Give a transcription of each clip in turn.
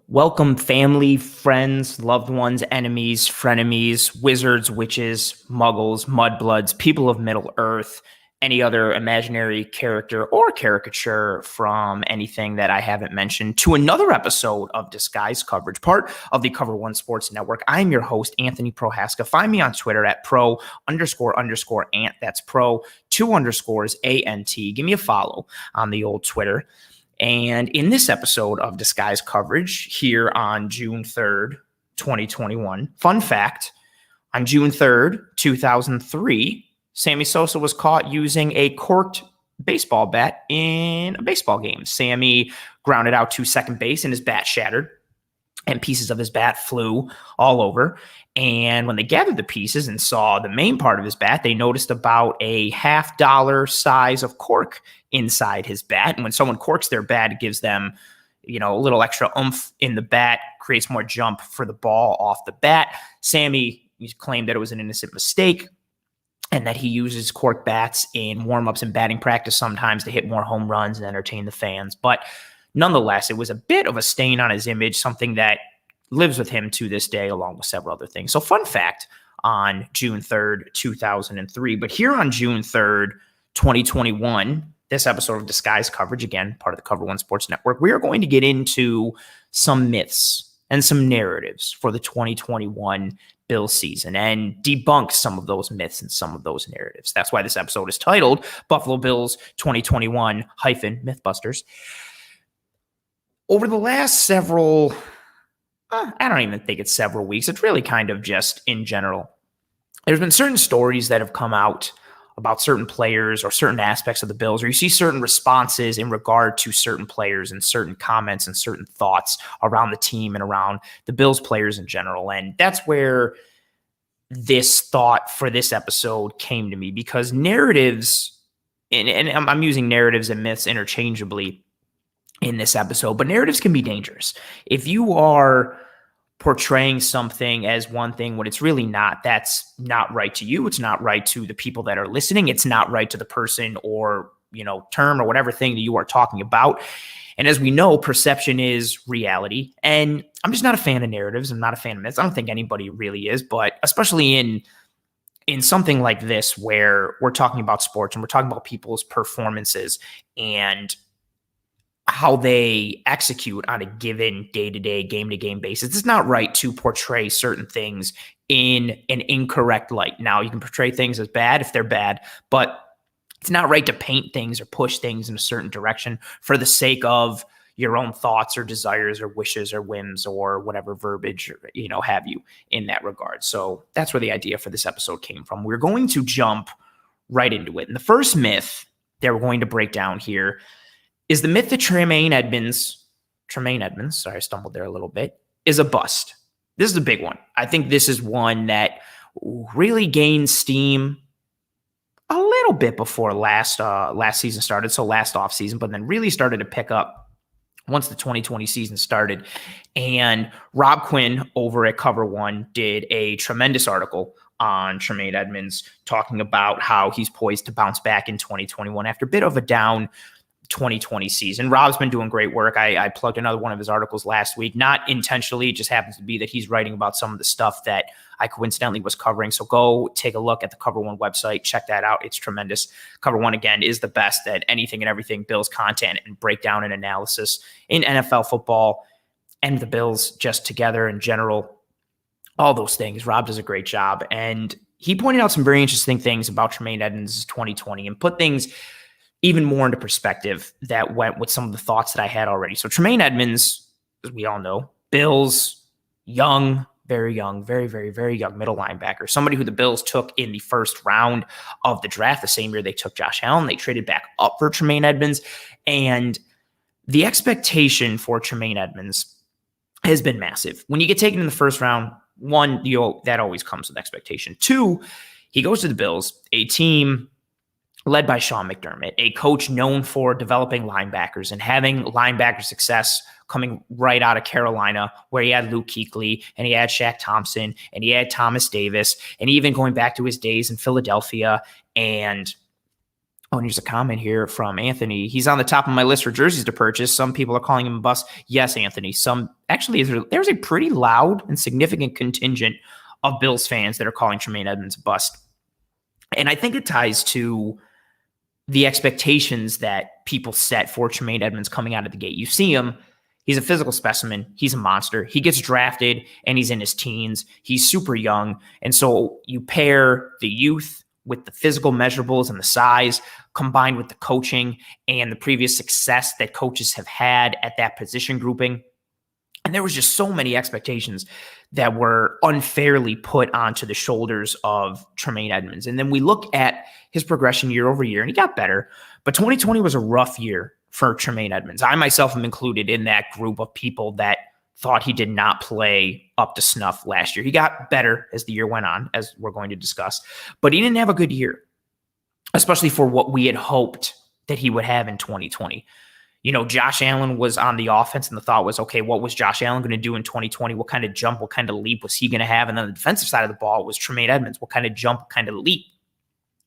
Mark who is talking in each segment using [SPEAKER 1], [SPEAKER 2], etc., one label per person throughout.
[SPEAKER 1] Welcome, family, friends, loved ones, enemies, frenemies, wizards, witches, muggles, mudbloods, people of Middle Earth, any other imaginary character or caricature from anything that I haven't mentioned, to another episode of Disguise Coverage, part of the Cover One Sports Network. I'm your host, Anthony Prohaska. Find me on Twitter at pro__ant. That's pro_ANT. Give me a follow on the old Twitter. And in this episode of Disguise Coverage here on June 3rd, 2021, fun fact, on June 3rd, 2003, Sammy Sosa was caught using a corked baseball bat in a baseball game. Sammy grounded out to second base and his bat shattered, and pieces of his bat flew all over. And when they gathered the pieces and saw the main part of his bat, they noticed about a $50 size of cork inside his bat. And when someone corks their bat, it gives them, a little extra oomph in the bat, creates more jump for the ball off the bat. Sammy claimed that it was an innocent mistake and that he uses cork bats in warm-ups and batting practice sometimes to hit more home runs and entertain the fans. But nonetheless, it was a bit of a stain on his image, something that lives with him to this day, along with several other things. So fun fact on June 3rd, 2003. But here on June 3rd, 2021, this episode of Disguise Coverage, again, part of the Cover One Sports Network, we are going to get into some myths and some narratives for the 2021 Bills season and debunk some of those myths and some of those narratives. That's why this episode is titled Buffalo Bills 2021-MythBusters. Over the last several, I don't even think it's several weeks. It's really kind of just in general. There's been certain stories that have come out about certain players or certain aspects of the Bills, or you see certain responses in regard to certain players and certain comments and certain thoughts around the team and around the Bills players in general. And that's where this thought for this episode came to me, because narratives, and I'm using narratives and myths interchangeably in this episode, but narratives can be dangerous. If you are portraying something as one thing when it's really not, that's not right to you. It's not right to the people that are listening. It's not right to the person or, term or whatever thing that you are talking about. And as we know, perception is reality. And I'm just not a fan of narratives. I'm not a fan of myths. I don't think anybody really is, but especially in something like this, where we're talking about sports and we're talking about people's performances and how they execute on a given day-to-day, game-to-game basis. It's not right to portray certain things in an incorrect light. Now, you can portray things as bad if they're bad, but it's not right to paint things or push things in a certain direction for the sake of your own thoughts or desires or wishes or whims or whatever verbiage, have you in that regard. So that's where the idea for this episode came from. We're going to jump right into it. And the first myth that we're going to break down here is the myth that Tremaine Edmunds, sorry, I stumbled there a little bit, is a bust. This is a big one. I think this is one that really gained steam a little bit before last season started, so last offseason, but then really started to pick up once the 2020 season started. And Rob Quinn over at Cover One did a tremendous article on Tremaine Edmunds talking about how he's poised to bounce back in 2021 after a bit of a down 2020 season. Rob's been doing great work. I plugged another one of his articles last week, not intentionally. It just happens to be that he's writing about some of the stuff that I coincidentally was covering. So go take a look at the Cover One website. Check that out. It's tremendous. Cover One, again, is the best at anything and everything Bills content and breakdown and analysis in NFL football and the Bills just together in general. All those things. Rob does a great job. And he pointed out some very interesting things about Tremaine Edmunds' 2020 and put things even more into perspective that went with some of the thoughts that I had already. So Tremaine Edmunds, as we all know, Bills, young, very young, very, very, very young middle linebacker, somebody who the Bills took in the first round of the draft, the same year they took Josh Allen. They traded back up for Tremaine Edmunds. And the expectation for Tremaine Edmunds has been massive. When you get taken in the first round, one, that always comes with expectation. Two, he goes to the Bills, a team led by Sean McDermott, a coach known for developing linebackers and having linebacker success coming right out of Carolina, where he had Luke Kuechly and he had Shaq Thompson and he had Thomas Davis, and even going back to his days in Philadelphia and Oh, and here's a comment here from Anthony. He's on the top of my list for jerseys to purchase. Some people are calling him a bust. Yes, Anthony. There's a pretty loud and significant contingent of Bills fans that are calling Tremaine Edmunds a bust. And I think it ties to the expectations that people set for Tremaine Edmunds coming out of the gate. You see him, he's a physical specimen. He's a monster. He gets drafted and he's in his teens. He's super young. And so you pair the youth with the physical measurables and the size combined with the coaching and the previous success that coaches have had at that position grouping. And there was just so many expectations that were unfairly put onto the shoulders of Tremaine Edmunds. And then we look at his progression year over year, and he got better. But 2020 was a rough year for Tremaine Edmunds. I myself am included in that group of people that thought he did not play up to snuff last year. He got better as the year went on, as we're going to discuss. But he didn't have a good year, especially for what we had hoped that he would have in 2020. You know, Josh Allen was on the offense, and the thought was, okay, what was Josh Allen going to do in 2020? What kind of jump, what kind of leap was he going to have? And then the defensive side of the ball was Tremaine Edmunds. What kind of jump, what kind of leap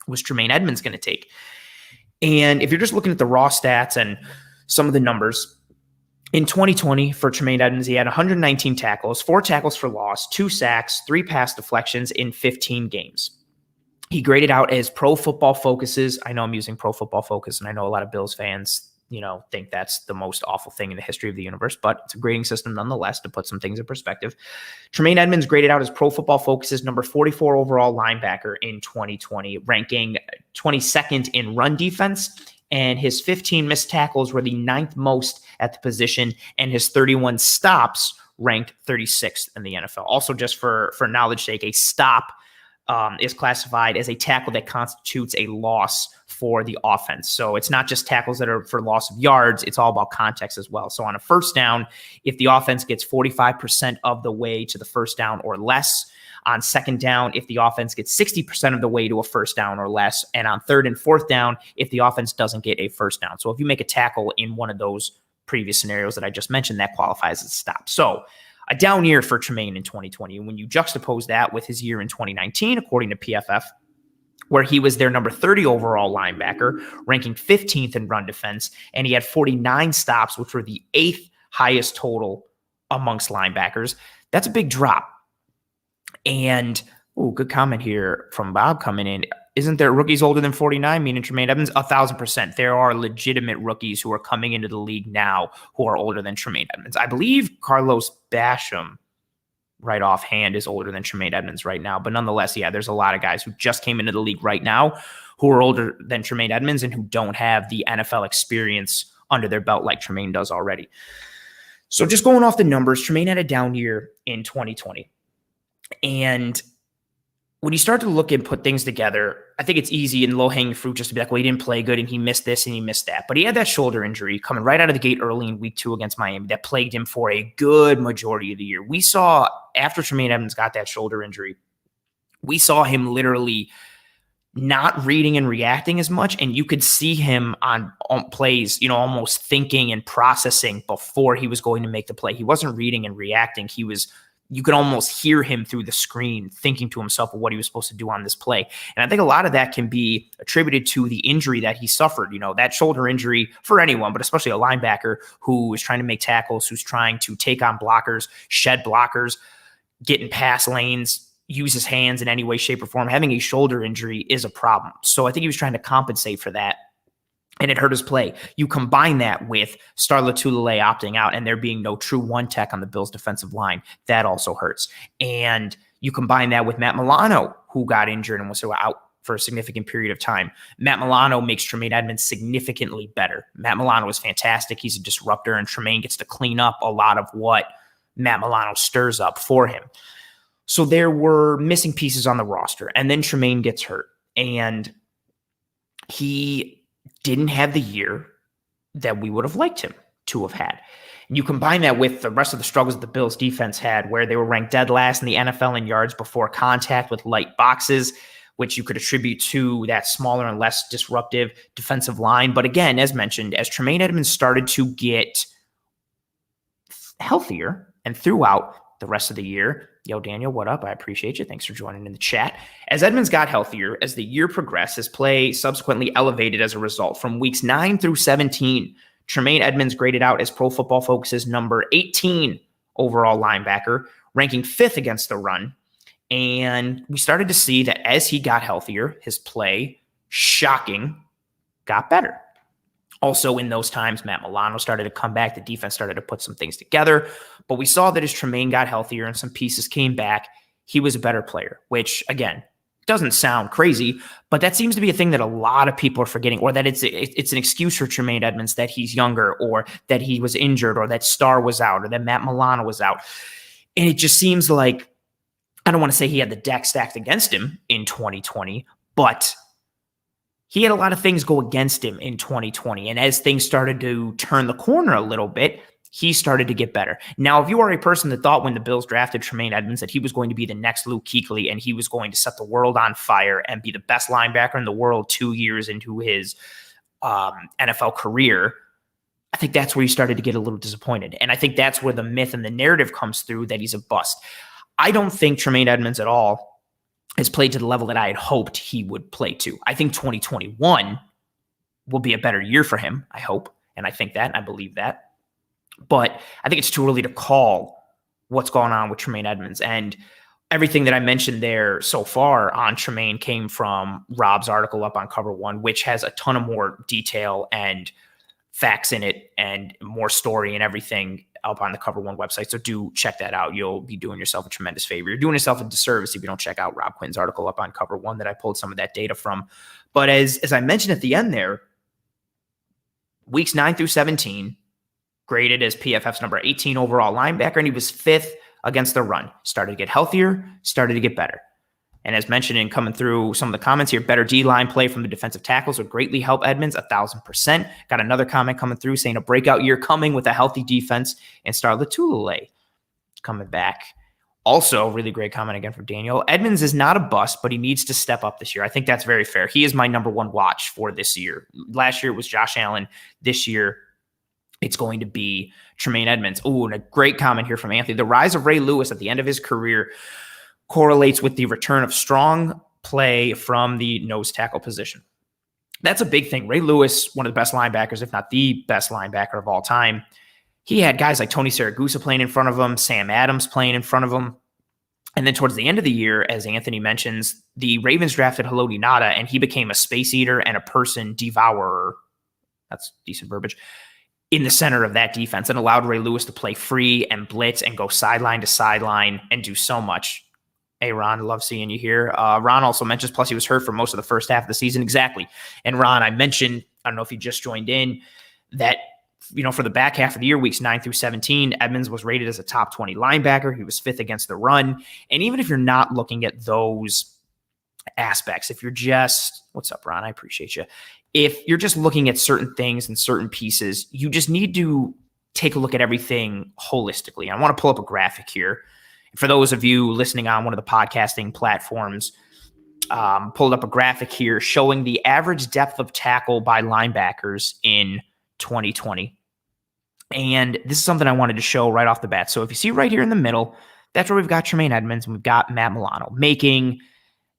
[SPEAKER 1] was Tremaine Edmunds going to take? And if you're just looking at the raw stats and some of the numbers, in 2020 for Tremaine Edmunds, he had 119 tackles, 4 tackles for loss, 2 sacks, 3 pass deflections in 15 games. He graded out as Pro Football Focus's. I know I'm using Pro Football Focus, and I know a lot of Bills fans, think that's the most awful thing in the history of the universe, but it's a grading system nonetheless to put some things in perspective. Tremaine Edmunds graded out as Pro Football Focus's number 44 overall linebacker in 2020, ranking 22nd in run defense, and his 15 missed tackles were the 9th most at the position, and his 31 stops ranked 36th in the NFL. Also, just for knowledge sake, a stop is classified as a tackle that constitutes a loss for the offense. So it's not just tackles that are for loss of yards. It's all about context as well. So on a first down, if the offense gets 45% of the way to the first down or less, on second down, if the offense gets 60% of the way to a first down or less, and on third and fourth down, if the offense doesn't get a first down. So if you make a tackle in one of those previous scenarios that I just mentioned, that qualifies as a stop. So a down year for Tremaine in 2020. And when you juxtapose that with his year in 2019, according to PFF, where he was their number 30 overall linebacker, ranking 15th in run defense, and he had 49 stops, which were the 8th highest total amongst linebackers, that's a big drop. And, good comment here from Bob coming in. Isn't there rookies older than 49, meaning Tremaine Edmunds? 1,000%. There are legitimate rookies who are coming into the league now who are older than Tremaine Edmunds. I believe Carlos Basham, right offhand, is older than Tremaine Edmunds right now. But nonetheless, yeah, there's a lot of guys who just came into the league right now who are older than Tremaine Edmunds and who don't have the NFL experience under their belt like Tremaine does already. So just going off the numbers, Tremaine had a down year in 2020. And when you start to look and put things together, I think it's easy and low-hanging fruit just to be like, well, he didn't play good and he missed this and he missed that. But he had that shoulder injury coming right out of the gate early in week 2 against Miami that plagued him for a good majority of the year. We saw, after Tremaine Edmunds got that shoulder injury, we saw him literally not reading and reacting as much. And you could see him on plays, almost thinking and processing before he was going to make the play. He wasn't reading and reacting. You could almost hear him through the screen thinking to himself of what he was supposed to do on this play. And I think a lot of that can be attributed to the injury that he suffered. That shoulder injury for anyone, but especially a linebacker who is trying to make tackles, who's trying to take on blockers, shed blockers, get in pass lanes, use his hands in any way, shape, or form. Having a shoulder injury is a problem. So I think he was trying to compensate for that, and it hurt his play. You combine that with Star Lotulelei opting out and there being no true one tech on the Bills' defensive line. That also hurts. And you combine that with Matt Milano, who got injured and was out for a significant period of time. Matt Milano makes Tremaine Edmunds significantly better. Matt Milano is fantastic. He's a disruptor, and Tremaine gets to clean up a lot of what Matt Milano stirs up for him. So there were missing pieces on the roster. And then Tremaine gets hurt. And he didn't have the year that we would have liked him to have had. And you combine that with the rest of the struggles that the Bills defense had, where they were ranked dead last in the NFL in yards before contact with light boxes, which you could attribute to that smaller and less disruptive defensive line. But again, as mentioned, as Tremaine Edmunds started to get healthier and throughout the rest of the year, Yo, Daniel, what up? I appreciate you. Thanks for joining in the chat. As Edmonds got healthier, as the year progressed, his play subsequently elevated as a result. From weeks 9 through 17, Tremaine Edmunds graded out as Pro Football Focus's number 18 overall linebacker, ranking 5th against the run. And we started to see that as he got healthier, his play, shocking, got better. Also, in those times, Matt Milano started to come back. The defense started to put some things together. But we saw that as Tremaine got healthier and some pieces came back, he was a better player, which, again, doesn't sound crazy, but that seems to be a thing that a lot of people are forgetting, or that it's an excuse for Tremaine Edmunds that he's younger, or that he was injured, or that Starr was out, or that Matt Milano was out. And it just seems like, I don't want to say he had the deck stacked against him in 2020, but he had a lot of things go against him in 2020. And as things started to turn the corner a little bit, he started to get better. Now, if you are a person that thought when the Bills drafted Tremaine Edmunds that he was going to be the next Luke Kuechly and he was going to set the world on fire and be the best linebacker in the world 2 years into his NFL career, I think that's where you started to get a little disappointed. And I think that's where the myth and the narrative comes through that he's a bust. I don't think Tremaine Edmunds at all has played to the level that I had hoped he would play to. I think 2021 will be a better year for him, I hope. And I think that, and I believe that. But I think it's too early to call what's going on with Tremaine Edmunds. And everything that I mentioned there so far on Tremaine came from Rob's article up on Cover One, which has a ton of more detail and facts in it and more story and everything up on the Cover One website. So do check that out. You'll be doing yourself a tremendous favor. You're doing yourself a disservice if you don't check out Rob Quinn's article up on Cover One that I pulled some of that data from. But as I mentioned at the end there, weeks 9 through 17, graded as PFF's number 18 overall linebacker, and he was 5th against the run. Started to get healthier, started to get better. And as mentioned in coming through some of the comments here, better D-line play from the defensive tackles would greatly help Edmonds, 1,000%. Got another comment coming through saying a breakout year coming with a healthy defense and Star Latulilae coming back. Also, really great comment again from Daniel. Edmonds is not a bust, but he needs to step up this year. I think that's very fair. He is my number one watch for this year. Last year it was Josh Allen. This year it's going to be Tremaine Edmunds. Oh, and a great comment here from Anthony. The rise of Ray Lewis at the end of his career correlates with the return of strong play from the nose tackle position. That's a big thing. Ray Lewis, one of the best linebackers, if not the best linebacker of all time. He had guys like Tony Siragusa playing in front of him, Sam Adams playing in front of him. And then towards the end of the year, as Anthony mentions, the Ravens drafted Haloti Ngata, and he became a space eater and a person devourer. That's decent verbiage. In the center of that defense, and allowed Ray Lewis to play free and blitz and go sideline to sideline and do so much. Hey, Ron, love seeing you here. Ron also mentions, plus he was hurt for most of the first half of the season. Exactly. And Ron, I mentioned, I don't know if you just joined in, that, you know, for the back half of the year, weeks 9 through 17, Edmonds was rated as a top 20 linebacker. He was 5th against the run. And even if you're not looking at those aspects, if you're just, what's up, Ron? I appreciate you. If you're just looking at certain things and certain pieces, you just need to take a look at everything holistically. I want to pull up a graphic here. For those of you listening on one of the podcasting platforms, pulled up a graphic here showing the average depth of tackle by linebackers in 2020. And this is something I wanted to show right off the bat. So if you see right here in the middle, that's where we've got Tremaine Edmunds and we've got Matt Milano making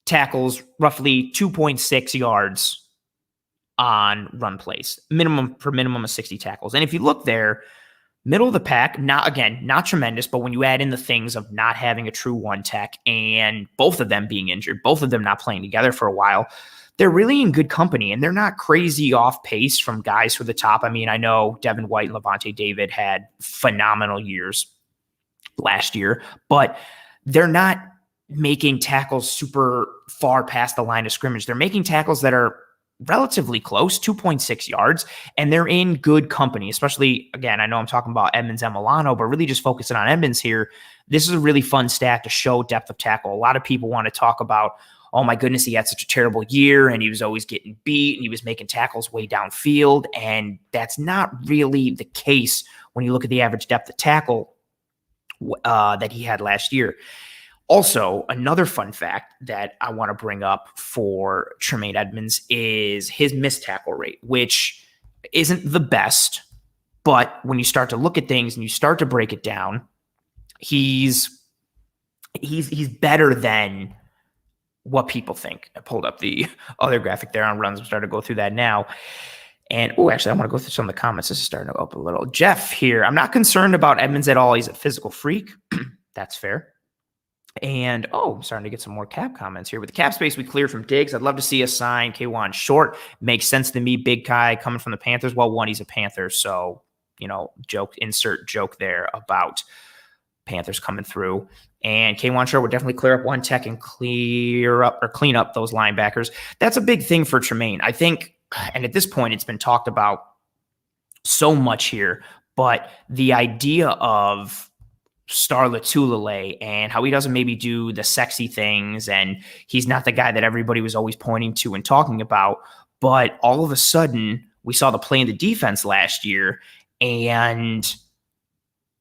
[SPEAKER 1] tackles roughly 2.6 yards on run plays, minimum of 60 tackles. And if you look there, middle of the pack, not tremendous, but when you add in the things of not having a true one tech and both of them being injured, both of them not playing together for a while, they're really in good company and they're not crazy off pace from guys for the top. I mean, I know Devin White and Levante David had phenomenal years last year, but they're not making tackles super far past the line of scrimmage. They're making tackles that are relatively close, 2.6 yards, and they're in good company, especially, again, I know I'm talking about Edmonds and Milano, but really just focusing on Edmonds here. This is a really fun stat to show depth of tackle. A lot of people want to talk about, oh my goodness, he had such a terrible year and he was always getting beat and he was making tackles way downfield, and that's not really the case when you look at the average depth of tackle that he had last year. Also, another fun fact that I want to bring up for Tremaine Edmunds is his missed tackle rate, which isn't the best, but when you start to look at things and you start to break it down, he's he's better than what people think. I pulled up the other graphic there on runs. I'm starting to go through that now. And, actually, I want to go through some of the comments. This is starting to go up a little. Jeff here. I'm not concerned about Edmonds at all. He's a physical freak. That's fair. And, I'm starting to get some more cap comments here. With the cap space we cleared from Diggs, I'd love to see us sign K1 short. Makes sense to me. Big Kai coming from the Panthers. Well, one, he's a Panther. So, insert joke there about Panthers coming through. And K1 Short would definitely clear up one tech and clean up those linebackers. That's a big thing for Tremaine. I think, and at this point, it's been talked about so much here, but the idea of Star Latulele and how he doesn't maybe do the sexy things, and he's not the guy that everybody was always pointing to and talking about, but all of a sudden, we saw the play in the defense last year, and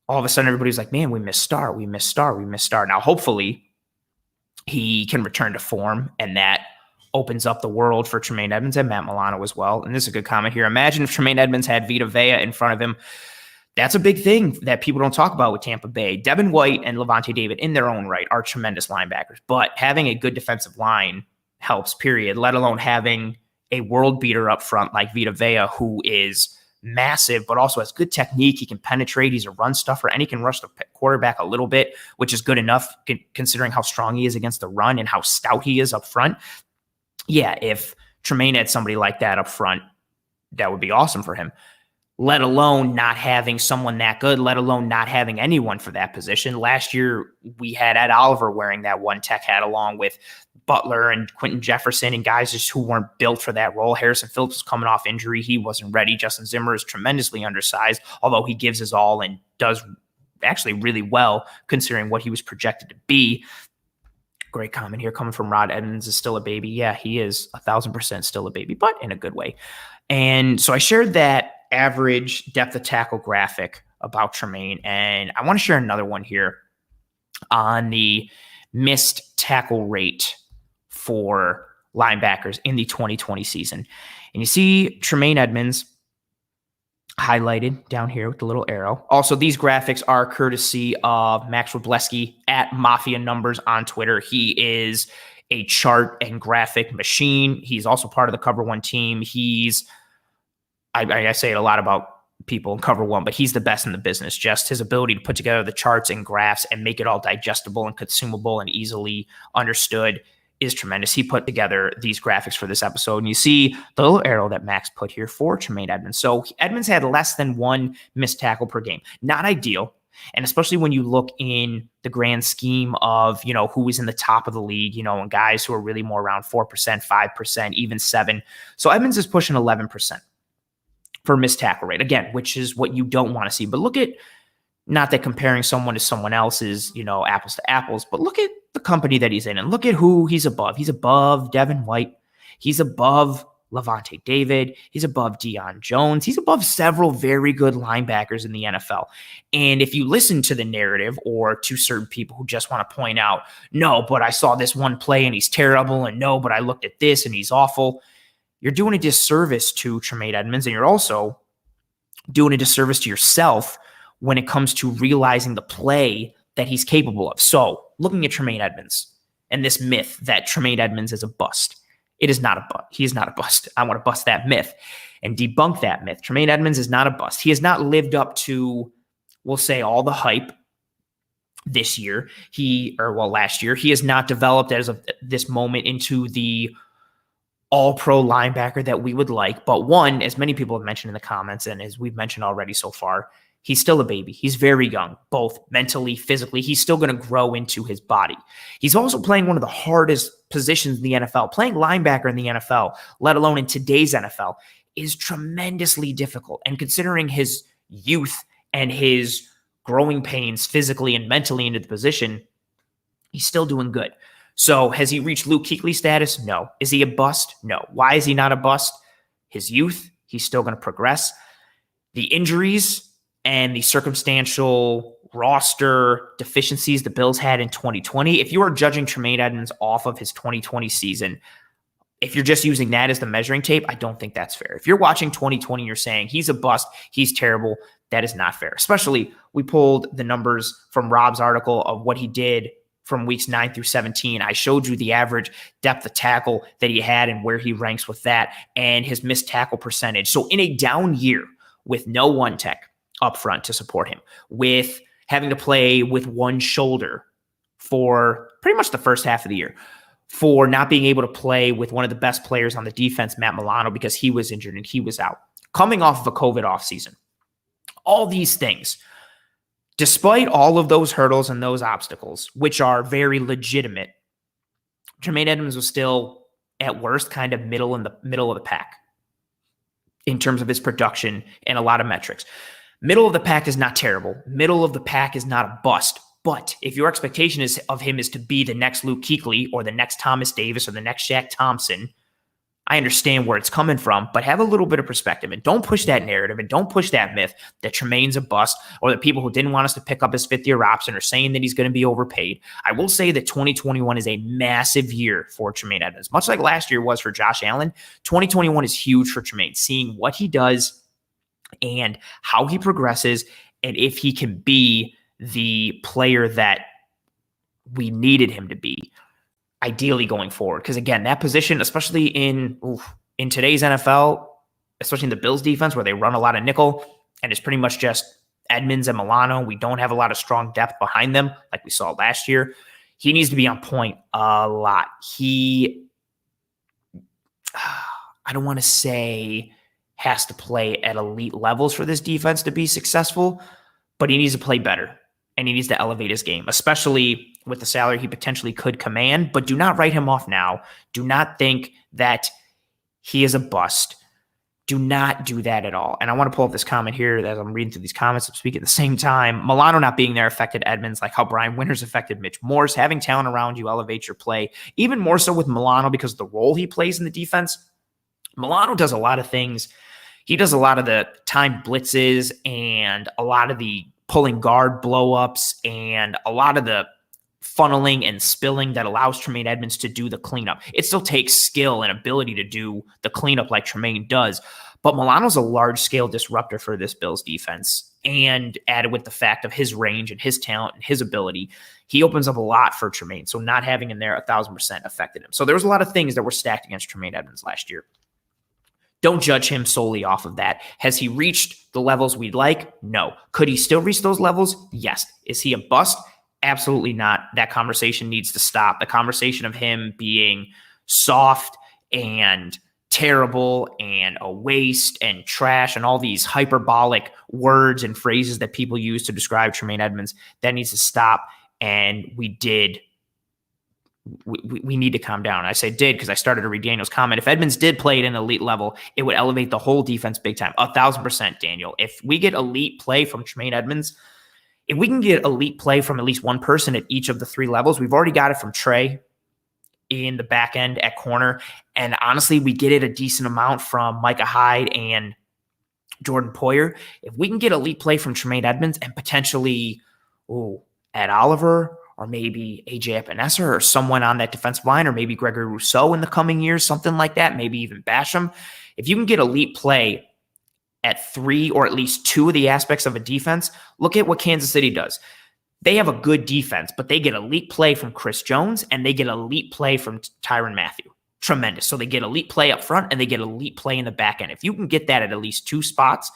[SPEAKER 1] all of a sudden everybody was like, man, we missed Star. Now, hopefully he can return to form, and that opens up the world for Tremaine Edmunds and Matt Milano as well. And this is a good comment here. Imagine if Tremaine Edmunds had Vita Vea in front of him. That's a big thing that people don't talk about with Tampa Bay. Devin White and Levante David in their own right are tremendous linebackers, but having a good defensive line helps, period, let alone having a world beater up front like Vita Vea, who is massive, but also has good technique. He can penetrate. He's a run stuffer, and he can rush the quarterback a little bit, which is good enough considering how strong he is against the run and how stout he is up front. Yeah, if Tremaine had somebody like that up front, that would be awesome for him. Let alone not having someone that good, let alone not having anyone for that position. Last year, we had Ed Oliver wearing that one tech hat along with Butler and Quentin Jefferson and guys just who weren't built for that role. Harrison Phillips was coming off injury. He wasn't ready. Justin Zimmer is tremendously undersized, although he gives his all and does actually really well considering what he was projected to be. Great comment here coming from Rod. Edmonds is still a baby. Yeah, he is 1,000% still a baby, but in a good way. And so I shared that average depth of tackle graphic about Tremaine, and I want to share another one here on the missed tackle rate for linebackers in the 2020 season. And you see Tremaine Edmunds highlighted down here with the little arrow. Also, these graphics are courtesy of Max Wroblewski at Mafia Numbers on Twitter. He is a chart and graphic machine. He's also part of the Cover One team. I say it a lot about people in Cover One, but he's the best in the business. Just his ability to put together the charts and graphs and make it all digestible and consumable and easily understood is tremendous. He put together these graphics for this episode, and you see the little arrow that Max put here for Tremaine Edmunds. So Edmunds had less than one missed tackle per game. Not ideal, and especially when you look in the grand scheme of, who is in the top of the league, and guys who are really more around 4%, 5%, even 7%. So Edmunds is pushing 11% for missed tackle rate, again, which is what you don't want to see. But look at, not that comparing someone to someone else is, apples to apples, but look at the company that he's in and look at who he's above. He's above Devin White. He's above Levante David. He's above Deion Jones. He's above several very good linebackers in the NFL. And if you listen to the narrative or to certain people who just want to point out, no, but I saw this one play and he's terrible, and no, but I looked at this and he's awful, you're doing a disservice to Tremaine Edmunds, and you're also doing a disservice to yourself when it comes to realizing the play that he's capable of. So looking at Tremaine Edmunds and this myth that Tremaine Edmunds is a bust. It is not a bust. He is not a bust. I want to bust that myth and debunk that myth. Tremaine Edmunds is not a bust. He has not lived up to, we'll say, all the hype this year. Last year. He has not developed as of this moment into the all-pro linebacker that we would like. But one, as many people have mentioned in the comments and as we've mentioned already so far, he's still a baby. He's very young, both mentally, physically. He's still going to grow into his body. He's also playing one of the hardest positions in the NFL. Playing linebacker in the NFL, let alone in today's NFL, is tremendously difficult. And considering his youth and his growing pains physically and mentally into the position, he's still doing good. So has he reached Luke Kuechly status? No. Is he a bust? No. Why is he not a bust? His youth, he's still going to progress. The injuries and the circumstantial roster deficiencies the Bills had in 2020, if you are judging Tremaine Edmunds off of his 2020 season, if you're just using that as the measuring tape, I don't think that's fair. If you're watching 2020, you're saying he's a bust, he's terrible, that is not fair. Especially, we pulled the numbers from Rob's article of what he did from weeks 9 through 17. I showed you the average depth of tackle that he had and where he ranks with that and his missed tackle percentage. So in a down year with no one tech up front to support him, with having to play with one shoulder for pretty much the first half of the year, for not being able to play with one of the best players on the defense, Matt Milano, because he was injured and he was out, coming off of a COVID offseason. All these things, despite all of those hurdles and those obstacles, which are very legitimate, Tremaine Edmunds was still, at worst, kind of middle of the pack in terms of his production and a lot of metrics. Middle of the pack is not terrible. Middle of the pack is not a bust. But if your expectation of him is to be the next Luke Kuechly or the next Thomas Davis or the next Shaq Thompson, I understand where it's coming from, but have a little bit of perspective and don't push that narrative and don't push that myth that Tremaine's a bust or that people who didn't want us to pick up his fifth-year option are saying that he's going to be overpaid. I will say that 2021 is a massive year for Tremaine Edmunds. Much like last year was for Josh Allen, 2021 is huge for Tremaine, seeing what he does and how he progresses and if he can be the player that we needed him to be, ideally going forward. Because again, that position, especially in today's NFL, especially in the Bills defense where they run a lot of nickel and it's pretty much just Edmonds and Milano. We don't have a lot of strong depth behind them like we saw last year. He needs to be on point a lot. I don't want to say has to play at elite levels for this defense to be successful, but he needs to play better. And he needs to elevate his game, especially with the salary he potentially could command. But do not write him off now. Do not think that he is a bust. Do not do that at all. And I want to pull up this comment here as I'm reading through these comments. I'm speaking at the same time. Milano not being there affected Edmonds, like how Brian Winters affected Mitch Morse. Having talent around you elevates your play. Even more so with Milano because of the role he plays in the defense. Milano does a lot of things. He does a lot of the time blitzes and a lot of the pulling guard blow-ups and a lot of the funneling and spilling that allows Tremaine Edmunds to do the cleanup. It still takes skill and ability to do the cleanup like Tremaine does, but Milano's a large-scale disruptor for this Bills defense, and added with the fact of his range and his talent and his ability, he opens up a lot for Tremaine, so not having him there 1,000% affected him. So there was a lot of things that were stacked against Tremaine Edmunds last year. Don't judge him solely off of that. Has he reached the levels we'd like? No. Could he still reach those levels? Yes. Is he a bust? Absolutely not. That conversation needs to stop. The conversation of him being soft and terrible and a waste and trash and all these hyperbolic words and phrases that people use to describe Tremaine Edmunds, that needs to stop. And we need to calm down. I say did because I started to read Daniel's comment. If Edmonds did play at an elite level, it would elevate the whole defense big time. 1,000%, Daniel. If we get elite play from Tremaine Edmonds, if we can get elite play from at least one person at each of the three levels, we've already got it from Trey in the back end at corner. And honestly, we get it a decent amount from Micah Hyde and Jordan Poyer. If we can get elite play from Tremaine Edmonds and potentially Ed Oliver, or maybe AJ Epinesa or someone on that defensive line, or maybe Gregory Rousseau in the coming years, something like that, maybe even Basham. If you can get elite play at three or at least two of the aspects of a defense, look at what Kansas City does. They have a good defense, but they get elite play from Chris Jones and they get elite play from Tyrann Mathieu. Tremendous. So they get elite play up front and they get elite play in the back end. If you can get that at least two spots,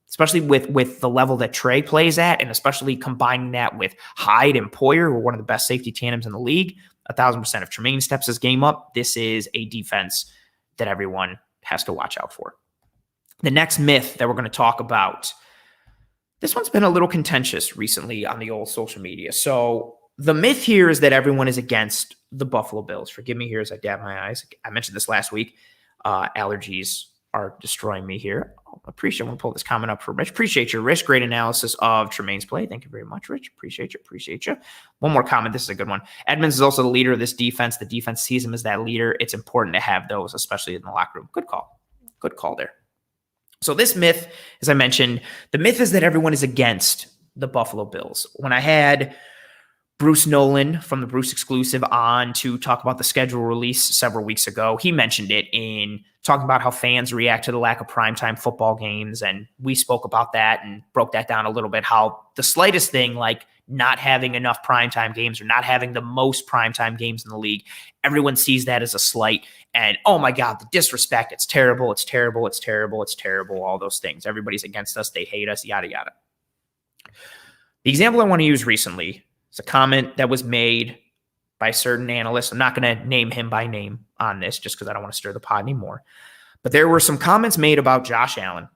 [SPEAKER 1] especially with the level that Trey plays at, and especially combining that with Hyde and Poyer, who are one of the best safety tandems in the league, 1,000%. If Tremaine steps his game up, this is a defense that everyone has to watch out for. The next myth that we're going to talk about, this one's been a little contentious recently on the old social media. So the myth here is that everyone is against the Buffalo Bills. Forgive me here as I dab my eyes. I mentioned this last week. Allergies are destroying me here. I want to pull this comment up for Rich. Appreciate you, Rich. Great analysis of Tremaine's play. Thank you very much, Rich. Appreciate you. One more comment. This is a good one. Edmonds is also the leader of this defense. The defense sees him as that leader. It's important to have those, especially in the locker room. Good call there. So this myth, as I mentioned, the myth is that everyone is against the Buffalo Bills. When I had Bruce Nolan from the Bruce Exclusive on to talk about the schedule release several weeks ago. He mentioned it in talking about how fans react to the lack of primetime football games. And we spoke about that and broke that down a little bit, how the slightest thing like not having enough primetime games or not having the most primetime games in the league, everyone sees that as a slight. And, oh my God, the disrespect, it's terrible, it's terrible, it's terrible, it's terrible, all those things. Everybody's against us, they hate us, yada, yada. The example I want to use recently, it's a comment that was made by a certain analyst. I'm not going to name him by name on this just because I don't want to stir the pot anymore. But there were some comments made about Josh Allen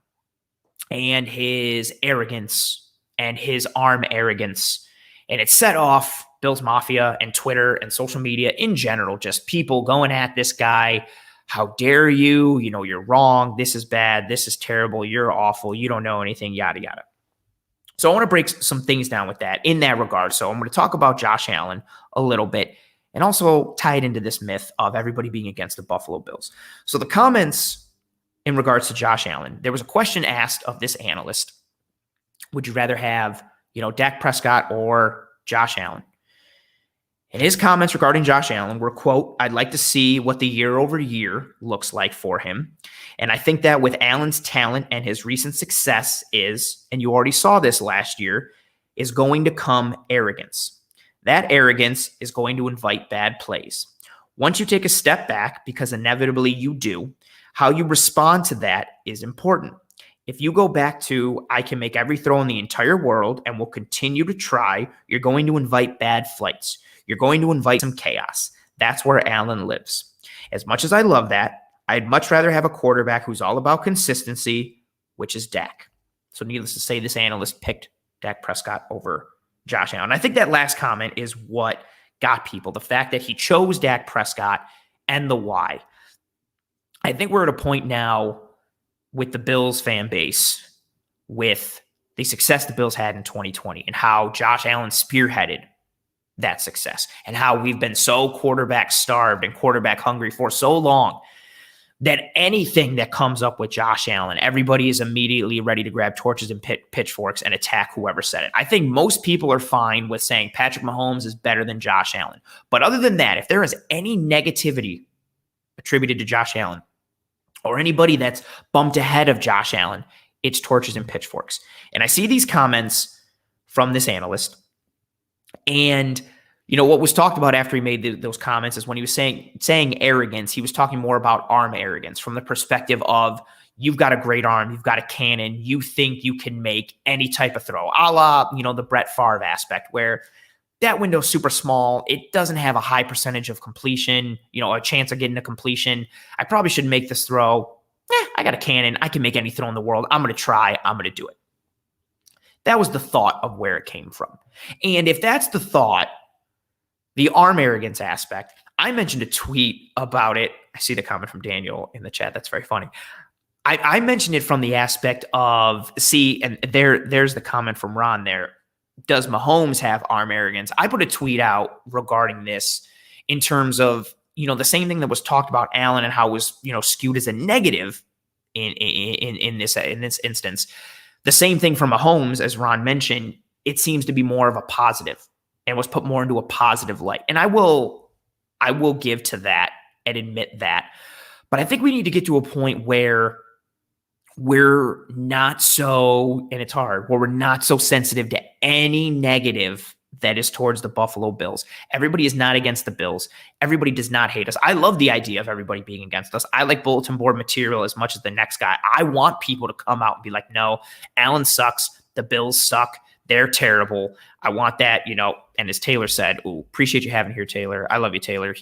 [SPEAKER 1] and his arrogance and his arm arrogance. And it set off Bills Mafia and Twitter and social media in general, just people going at this guy. How dare you? You know, you're wrong. This is bad. This is terrible. You're awful. You don't know anything, yada, yada. So I want to break some things down with that in that regard. So I'm going to talk about Josh Allen a little bit and also tie it into this myth of everybody being against the Buffalo Bills. So the comments in regards to Josh Allen, there was a question asked of this analyst. Would you rather have, Dak Prescott or Josh Allen? And his comments regarding Josh Allen were, quote, I'd like to see what the year over year looks like for him. And I think that with Allen's talent and his recent success is, and you already saw this last year, is going to come arrogance. That arrogance is going to invite bad plays. Once you take a step back, because inevitably you do, how you respond to that is important. If you go back to, I can make every throw in the entire world and will continue to try, you're going to invite bad flights. You're going to invite some chaos. That's where Allen lives. As much as I love that, I'd much rather have a quarterback who's all about consistency, which is Dak. So needless to say, this analyst picked Dak Prescott over Josh Allen. I think that last comment is what got people, the fact that he chose Dak Prescott and the why. I think we're at a point now with the Bills fan base, with the success the Bills had in 2020 and how Josh Allen spearheaded that success and how we've been so quarterback starved and quarterback hungry for so long that anything that comes up with Josh Allen, everybody is immediately ready to grab torches and pitchforks and attack whoever said it. I think most people are fine with saying Patrick Mahomes is better than Josh Allen. But other than that, if there is any negativity attributed to Josh Allen or anybody that's bumped ahead of Josh Allen, it's torches and pitchforks. And I see these comments from this analyst. And, what was talked about after he made those comments is when he was saying arrogance, he was talking more about arm arrogance from the perspective of you've got a great arm, you've got a cannon, you think you can make any type of throw, a la, the Brett Favre aspect where that window's super small. It doesn't have a high percentage of completion, a chance of getting a completion. I probably should make this throw. I got a cannon. I can make any throw in the world. I'm going to try. I'm going to do it. That was the thought of where it came from. And if that's the thought, the arm arrogance aspect, I mentioned a tweet about it. I see the comment from Daniel in the chat. That's very funny. I mentioned it from the aspect of, and there's the comment from Ron there. Does Mahomes have arm arrogance? I put a tweet out regarding this in terms of, the same thing that was talked about Allen and how it was, skewed as a negative in this instance. The same thing for Mahomes, as Ron mentioned, it seems to be more of a positive and was put more into a positive light. And I will give to that and admit that. But I think we need to get to a point where we're not so, and it's hard, where we're not so sensitive to any negative that is towards the Buffalo Bills. Everybody is not against the Bills. Everybody does not hate us. I love the idea of everybody being against us. I like bulletin board material as much as the next guy. I want people to come out and be like, no, Allen sucks. The Bills suck. They're terrible. I want that, and as Taylor said, appreciate you having here, Taylor. I love you, Taylor.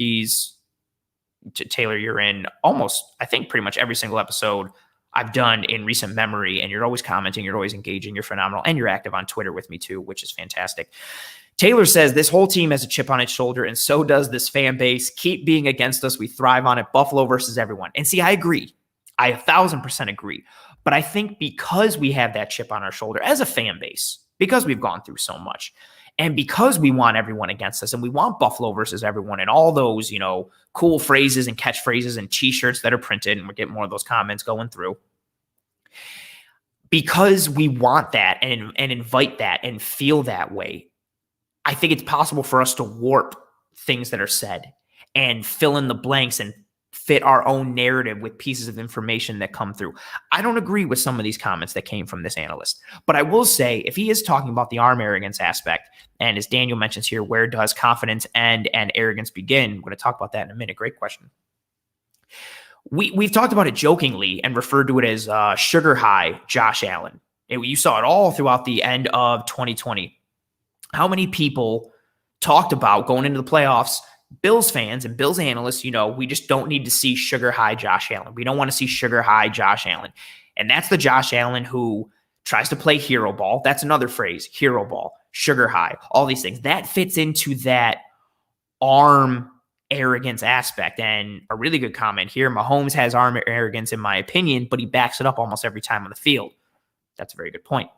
[SPEAKER 1] Taylor, you're in almost, I think, pretty much every single episode I've done in recent memory, and you're always commenting, you're always engaging, you're phenomenal, and you're active on Twitter with me too, which is fantastic. Taylor says, this whole team has a chip on its shoulder, and so does this fan base. Keep being against us. We thrive on it. Buffalo versus everyone. And see, I agree. I 1,000% agree. But I think because we have that chip on our shoulder as a fan base, because we've gone through so much, and because we want everyone against us, and we want Buffalo versus everyone, and all those, cool phrases and catchphrases and T-shirts that are printed, and we're getting more of those comments going through. Because we want that and invite that and feel that way, I think it's possible for us to warp things that are said and fill in the blanks and fit our own narrative with pieces of information that come through. I don't agree with some of these comments that came from this analyst, but I will say if he is talking about the arm arrogance aspect, and as Daniel mentions here, where does confidence end and arrogance begin? We're going to talk about that in a minute. Great question. We've talked about it jokingly and referred to it as sugar high Josh Allen. You saw it all throughout the end of 2020. How many people talked about going into the playoffs, Bills fans and Bills analysts, we just don't need to see sugar high Josh Allen. We don't want to see sugar high Josh Allen. And that's the Josh Allen who tries to play hero ball. That's another phrase, hero ball, sugar high, all these things. That fits into that arm arrogance aspect. And a really good comment here, Mahomes has arm arrogance in my opinion, but he backs it up almost every time on the field. That's a very good point.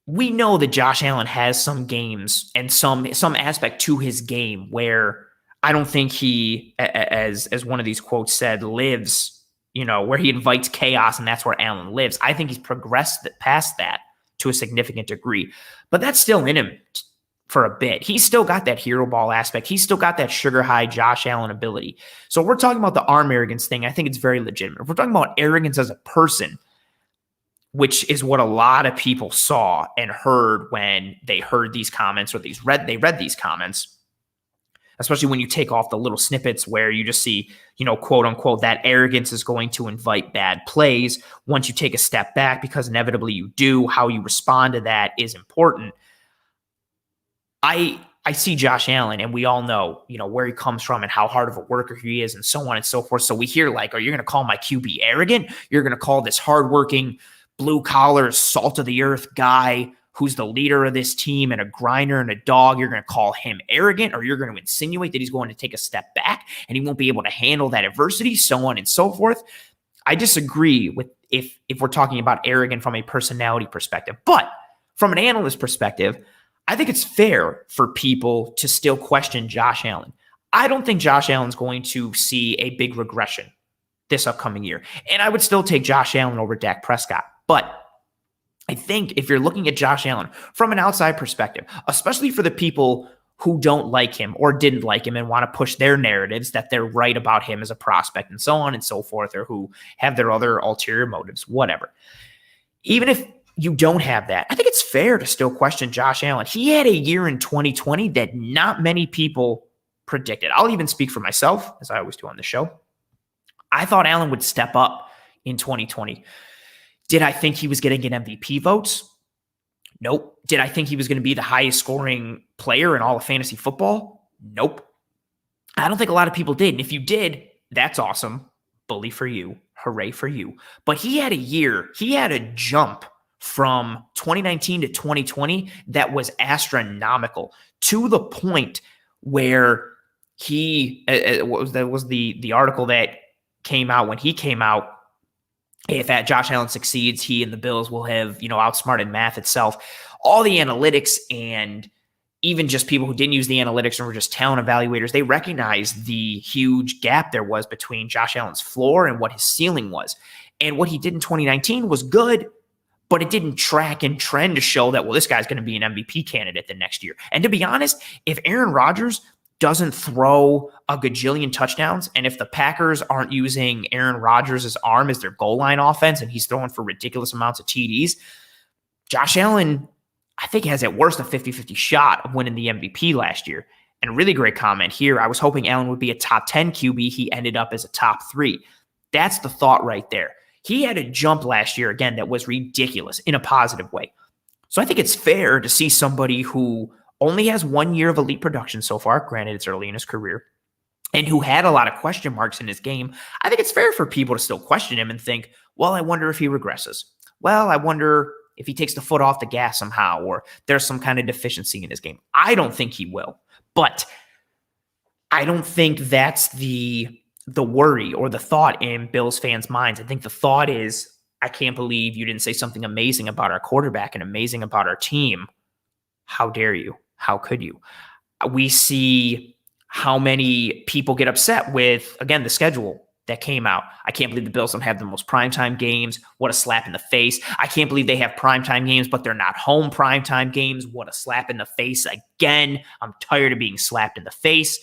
[SPEAKER 1] We know that Josh Allen has some games and some aspect to his game where I don't think he, as one of these quotes said, lives, where he invites chaos and that's where Allen lives. I think he's progressed past that to a significant degree, but that's still in him for a bit. He's still got that hero ball aspect. He's still got that sugar high Josh Allen ability. So if we're talking about the arm arrogance thing, I think it's very legitimate. If we're talking about arrogance as a person, which is what a lot of people saw and heard when they heard these comments or they read these comments, especially when you take off the little snippets where you just see, quote unquote, that arrogance is going to invite bad plays. Once you take a step back, because inevitably you do, how you respond to that is important. I see Josh Allen, and we all know, where he comes from and how hard of a worker he is and so on and so forth. So we hear like, are you going to call my QB arrogant? You're going to call this hardworking, blue-collar, salt-of-the-earth guy who's the leader of this team and a grinder and a dog, you're going to call him arrogant, or you're going to insinuate that he's going to take a step back and he won't be able to handle that adversity, so on and so forth. I disagree with if we're talking about arrogant from a personality perspective. But from an analyst perspective, I think it's fair for people to still question Josh Allen. I don't think Josh Allen's going to see a big regression this upcoming year. And I would still take Josh Allen over Dak Prescott. But I think if you're looking at Josh Allen from an outside perspective, especially for the people who don't like him or didn't like him and want to push their narratives that they're right about him as a prospect and so on and so forth, or who have their other ulterior motives, whatever. Even if you don't have that, I think it's fair to still question Josh Allen. He had a year in 2020 that not many people predicted. I'll even speak for myself, as I always do on the show. I thought Allen would step up in 2020. Did I think he was going to get MVP votes? Nope. Did I think he was going to be the highest scoring player in all of fantasy football? Nope. I don't think a lot of people did. And if you did, that's awesome. Bully for you. Hooray for you. But he had a jump from 2019 to 2020 that was astronomical, to the point where that was the article that came out when he came out. If Josh Allen succeeds, he and the Bills will have, outsmarted math itself. All the analytics and even just people who didn't use the analytics and were just talent evaluators, they recognized the huge gap there was between Josh Allen's floor and what his ceiling was. And what he did in 2019 was good, but it didn't track and trend to show that, well, this guy's going to be an MVP candidate the next year. And to be honest, if Aaron Rodgers doesn't throw a gajillion touchdowns, and if the Packers aren't using Aaron Rodgers' arm as their goal line offense and he's throwing for ridiculous amounts of TDs, Josh Allen, I think, has at worst a 50-50 shot of winning the MVP last year. And a really great comment here. I was hoping Allen would be a top 10 QB. He ended up as a top 3. That's the thought right there. He had a jump last year, again, that was ridiculous in a positive way. So I think it's fair to see somebody who only has 1 year of elite production so far, granted it's early in his career, and who had a lot of question marks in his game. I think it's fair for people to still question him and think, well, I wonder if he regresses. Well, I wonder if he takes the foot off the gas somehow, or there's some kind of deficiency in his game. I don't think he will, but I don't think that's the worry or the thought in Bills fans' minds. I think the thought is, I can't believe you didn't say something amazing about our quarterback and amazing about our team. How dare you? How could you? We see how many people get upset with, again, the schedule. that came out. I can't believe the Bills don't have the most primetime games. What a slap in the face. I can't believe they have primetime games, but they're not home primetime games. What a slap in the face again. I'm tired of being slapped in the face.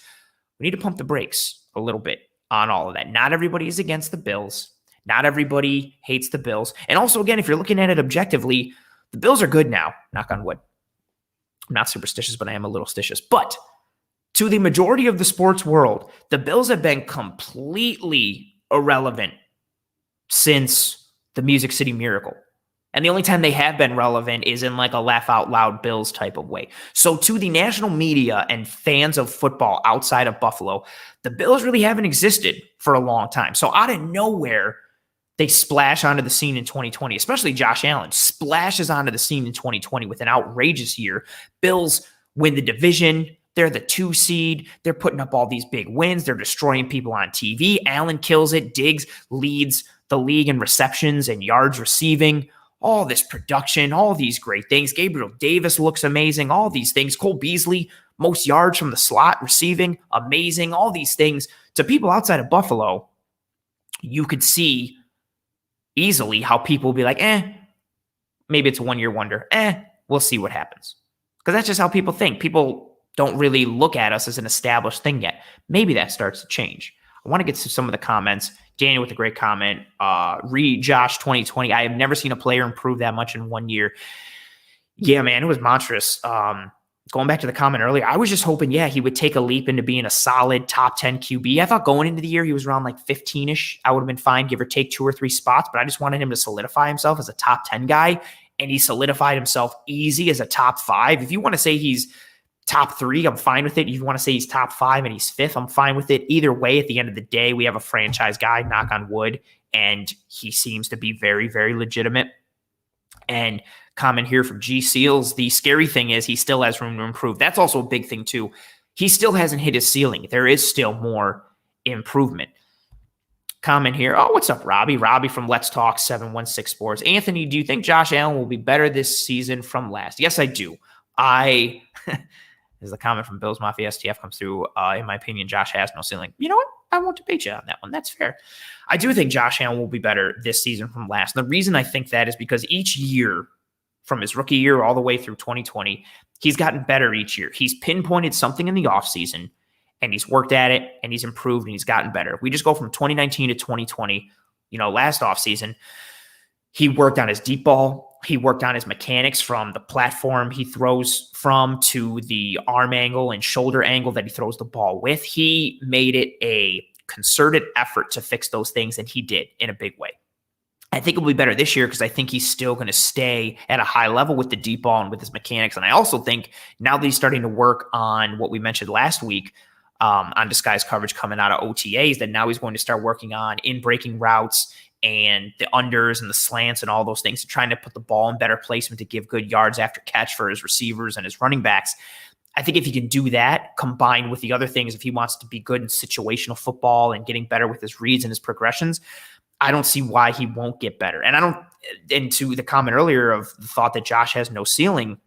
[SPEAKER 1] We need to pump the brakes a little bit on all of that. Not everybody is against the Bills. Not everybody hates the Bills. And also, again, if you're looking at it objectively, the Bills are good now, knock on wood. I'm not superstitious, but I am a little stitious. But to the majority of the sports world, the Bills have been completely irrelevant since the Music City Miracle. And the only time they have been relevant is in like a laugh out loud Bills type of way. So to the national media and fans of football outside of Buffalo, the Bills really haven't existed for a long time. So out of nowhere, they splash onto the scene in 2020, especially Josh Allen splashes onto the scene in 2020 with an outrageous year. Bills win the division. They're the 2 seed. They're putting up all these big wins. They're destroying people on TV. Allen kills it. Diggs leads the league in receptions and yards receiving. All this production, all these great things. Gabriel Davis looks amazing. All these things. Cole Beasley, most yards from the slot receiving. Amazing. All these things. To people outside of Buffalo, you could see easily how people will be like, maybe it's a one-year wonder. We'll see what happens. Because that's just how people think. People don't really look at us as an established thing yet. Maybe that starts to change. I want to get to some of the comments. Daniel with a great comment. Read Josh 2020. I have never seen a player improve that much in 1 year. Yeah, man, it was monstrous. Going back to the comment earlier, I was just hoping, he would take a leap into being a solid top 10 QB. I thought going into the year, he was around like 15-ish. I would have been fine, give or take 2 or 3 spots, but I just wanted him to solidify himself as a top 10 guy, and he solidified himself easy as a top 5. If you want to say he's top 3, I'm fine with it. If you want to say he's top 5 and he's 5th, I'm fine with it. Either way, at the end of the day, we have a franchise guy, knock on wood, and he seems to be very, very legitimate. And comment here from G Seals, the scary thing is he still has room to improve. That's also a big thing too. He still hasn't hit his ceiling. There is still more improvement. Comment here. Oh, what's up, Robbie? Robbie from Let's Talk 716 Sports. Anthony, do you think Josh Allen will be better this season from last? Yes, I do. As the comment from Bills Mafia STF comes through, in my opinion, Josh has no ceiling. You know what? I won't debate you on that one. That's fair. I do think Josh Allen will be better this season from last. And the reason I think that is because each year, from his rookie year all the way through 2020, he's gotten better each year. He's pinpointed something in the offseason, and he's worked at it, and he's improved, and he's gotten better. If we just go from 2019 to 2020, last offseason, he worked on his deep ball. He worked on his mechanics from the platform he throws from to the arm angle and shoulder angle that he throws the ball with. He made it a concerted effort to fix those things, and he did in a big way. I think it will be better this year because I think he's still going to stay at a high level with the deep ball and with his mechanics. And I also think now that he's starting to work on what we mentioned last week on disguise coverage coming out of OTAs, that now he's going to start working on in-breaking routes and the unders and the slants and all those things, trying to put the ball in better placement to give good yards after catch for his receivers and his running backs. I think if he can do that, combined with the other things, if he wants to be good in situational football and getting better with his reads and his progressions, I don't see why he won't get better. And to the comment earlier of the thought that Josh has no ceiling,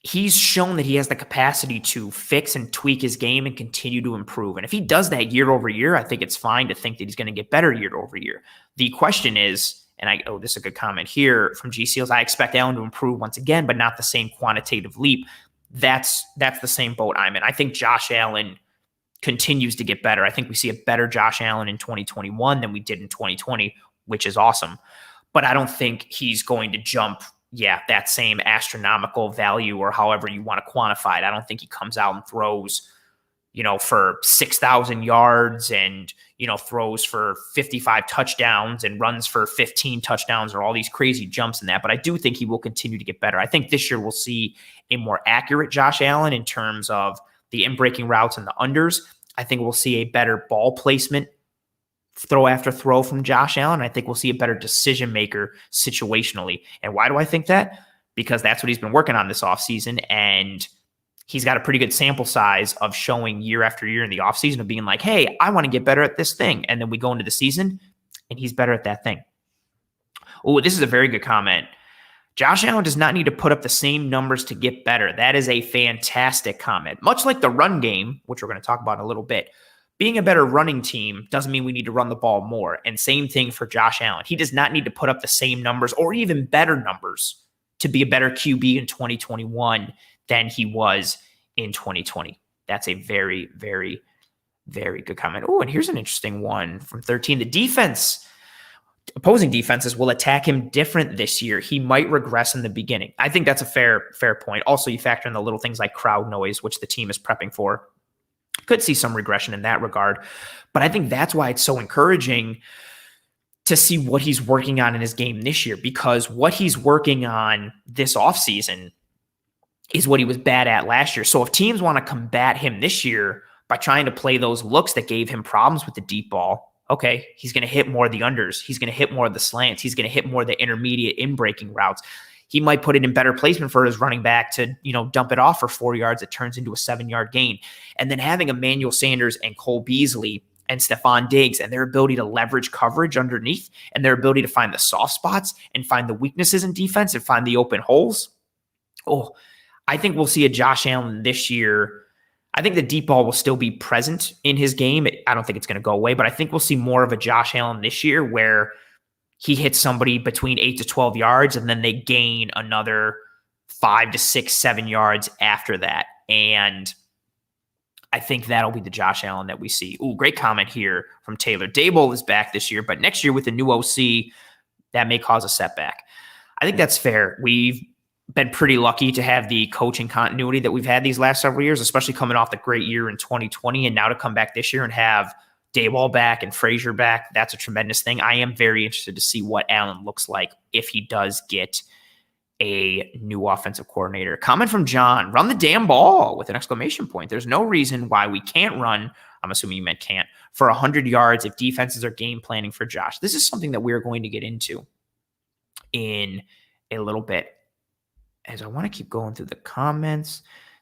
[SPEAKER 1] he's shown that he has the capacity to fix and tweak his game and continue to improve. And if he does that year over year, I think it's fine to think that he's going to get better year over year. The question is, this is a good comment here from G Seals, I expect Allen to improve once again, but not the same quantitative leap. That's the same boat I'm in. I think Josh Allen continues to get better. I think we see a better Josh Allen in 2021 than we did in 2020, which is awesome. But I don't think he's going to jump that same astronomical value or however you want to quantify it. I don't think he comes out and throws, for 6,000 yards and, throws for 55 touchdowns and runs for 15 touchdowns or all these crazy jumps in that. But I do think he will continue to get better. I think this year we'll see a more accurate Josh Allen in terms of the in-breaking routes and the unders. I think we'll see a better ball placement throw after throw from Josh Allen. I think we'll see a better decision maker situationally. And why do I think that? Because that's what he's been working on this offseason. And he's got a pretty good sample size of showing year after year in the offseason of being like, hey, I want to get better at this thing. And then we go into the season and he's better at that thing. Oh, this is a very good comment. Josh Allen does not need to put up the same numbers to get better. That is a fantastic comment. Much like the run game, which we're going to talk about in a little bit, being a better running team doesn't mean we need to run the ball more. And same thing for Josh Allen. He does not need to put up the same numbers or even better numbers to be a better QB in 2021 than he was in 2020. That's a very, very, very good comment. Oh, and here's an interesting one from 13. The opposing defenses will attack him different this year. He might regress in the beginning. I think that's a fair point. Also, you factor in the little things like crowd noise, which the team is prepping for. Could see some regression in that regard. But I think that's why it's so encouraging to see what he's working on in his game this year, because what he's working on this offseason is what he was bad at last year. So if teams want to combat him this year by trying to play those looks that gave him problems with the deep ball, okay, he's going to hit more of the unders. He's going to hit more of the slants. He's going to hit more of the intermediate in-breaking routes. He might put it in better placement for his running back to, dump it off for 4 yards. It turns into a 7-yard gain. And then having Emmanuel Sanders and Cole Beasley and Stephon Diggs and their ability to leverage coverage underneath and their ability to find the soft spots and find the weaknesses in defense and find the open holes. Oh, I think we'll see a Josh Allen this year. I think the deep ball will still be present in his game. I don't think it's going to go away, but I think we'll see more of a Josh Allen this year where he hits somebody between 8 to 12 yards and then they gain another 5 to 6, 7 yards after that. And I think that'll be the Josh Allen that we see. Ooh, great comment here from Taylor. Daboll is back this year, but next year with the new OC, that may cause a setback. I think that's fair. We've been pretty lucky to have the coaching continuity that we've had these last several years, especially coming off the great year in 2020. And now to come back this year and have Daboll back and Frazier back, that's a tremendous thing. I am very interested to see what Allen looks like if he does get a new offensive coordinator. Comment from John, run the damn ball with an exclamation point. There's no reason why we can't run, I'm assuming you meant can't, for 100 yards if defenses are game planning for Josh. This is something that we're going to get into in a little bit, as I want to keep going through the comments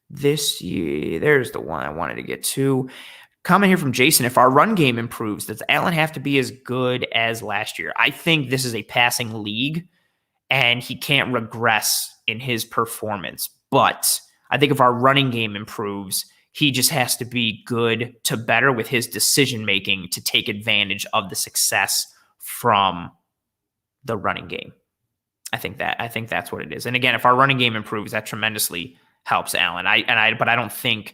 [SPEAKER 1] this year. There's the one I wanted to get to. Comment here from Jason. If our run game improves, does Allen have to be as good as last year? I think this is a passing league, and he can't regress in his performance. But I think if our running game improves, he just has to be good to better with his decision-making to take advantage of the success from the running game. I think that's what it is. And again, if our running game improves, that tremendously helps Allen. But I don't think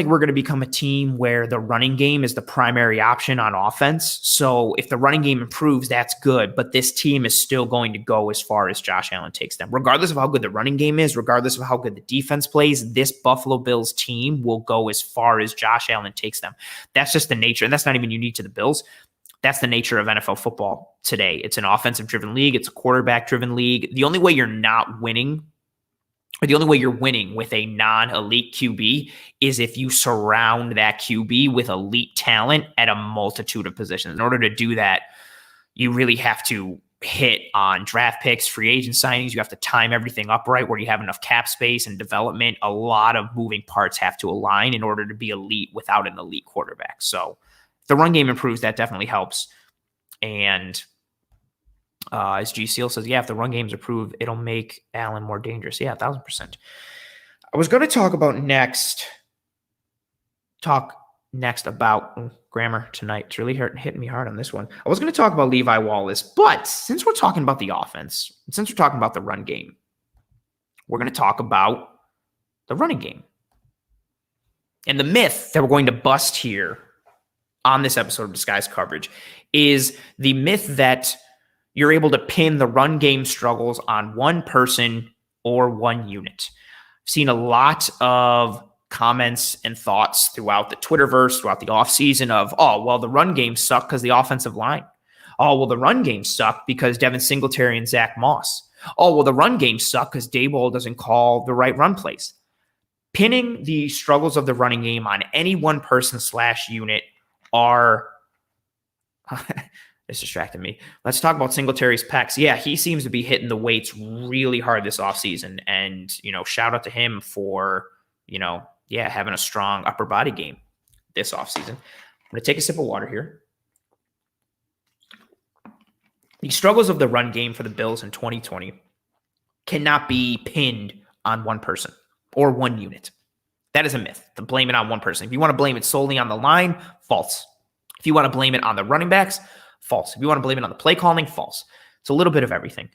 [SPEAKER 1] we're going to become a team where the running game is the primary option on offense. So if the running game improves, that's good. But this team is still going to go as far as Josh Allen takes them. Regardless of how good the running game is, regardless of how good the defense plays, this Buffalo Bills team will go as far as Josh Allen takes them. That's just the nature. And that's not even unique to the Bills. That's the nature of NFL football today. It's an offensive-driven league. It's a quarterback-driven league. The only way you're not winning, or the only way you're winning with a non-elite QB, is if you surround that QB with elite talent at a multitude of positions. In order to do that, you really have to hit on draft picks, free agent signings. You have to time everything up right where you have enough cap space and development. A lot of moving parts have to align in order to be elite without an elite quarterback. So if the run game improves, that definitely helps. And as G Seal says, yeah, if the run games improve, it'll make Allen more dangerous. Yeah, 1,000%. I was going to talk next about grammar tonight. It's really hitting me hard on this one. I was going to talk about Levi Wallace, but since we're talking about the offense, since we're talking about the run game, we're going to talk about the running game. And the myth that we're going to bust here on this episode of Disguised Coverage is the myth that you're able to pin the run game struggles on one person or one unit. I've seen a lot of comments and thoughts throughout the Twitterverse, throughout the offseason of, oh, well, the run game sucked because the offensive line. Oh, well, the run game sucked because Devin Singletary and Zach Moss. Oh, well, the run game sucked because Daboll doesn't call the right run plays. Pinning the struggles of the running game on any one person / unit are it's distracting me. Let's talk about Singletary's pecs. Yeah, he seems to be hitting the weights really hard this offseason. And, shout out to him for, having a strong upper body game this offseason. I'm going to take a sip of water here. The struggles of the run game for the Bills in 2020 cannot be pinned on one person or one unit. That is a myth, to blame it on one person. If you want to blame it solely on the line, false. If you want to blame it on the running backs, false. If you want to blame it on the play calling, false. It's a little bit of everything.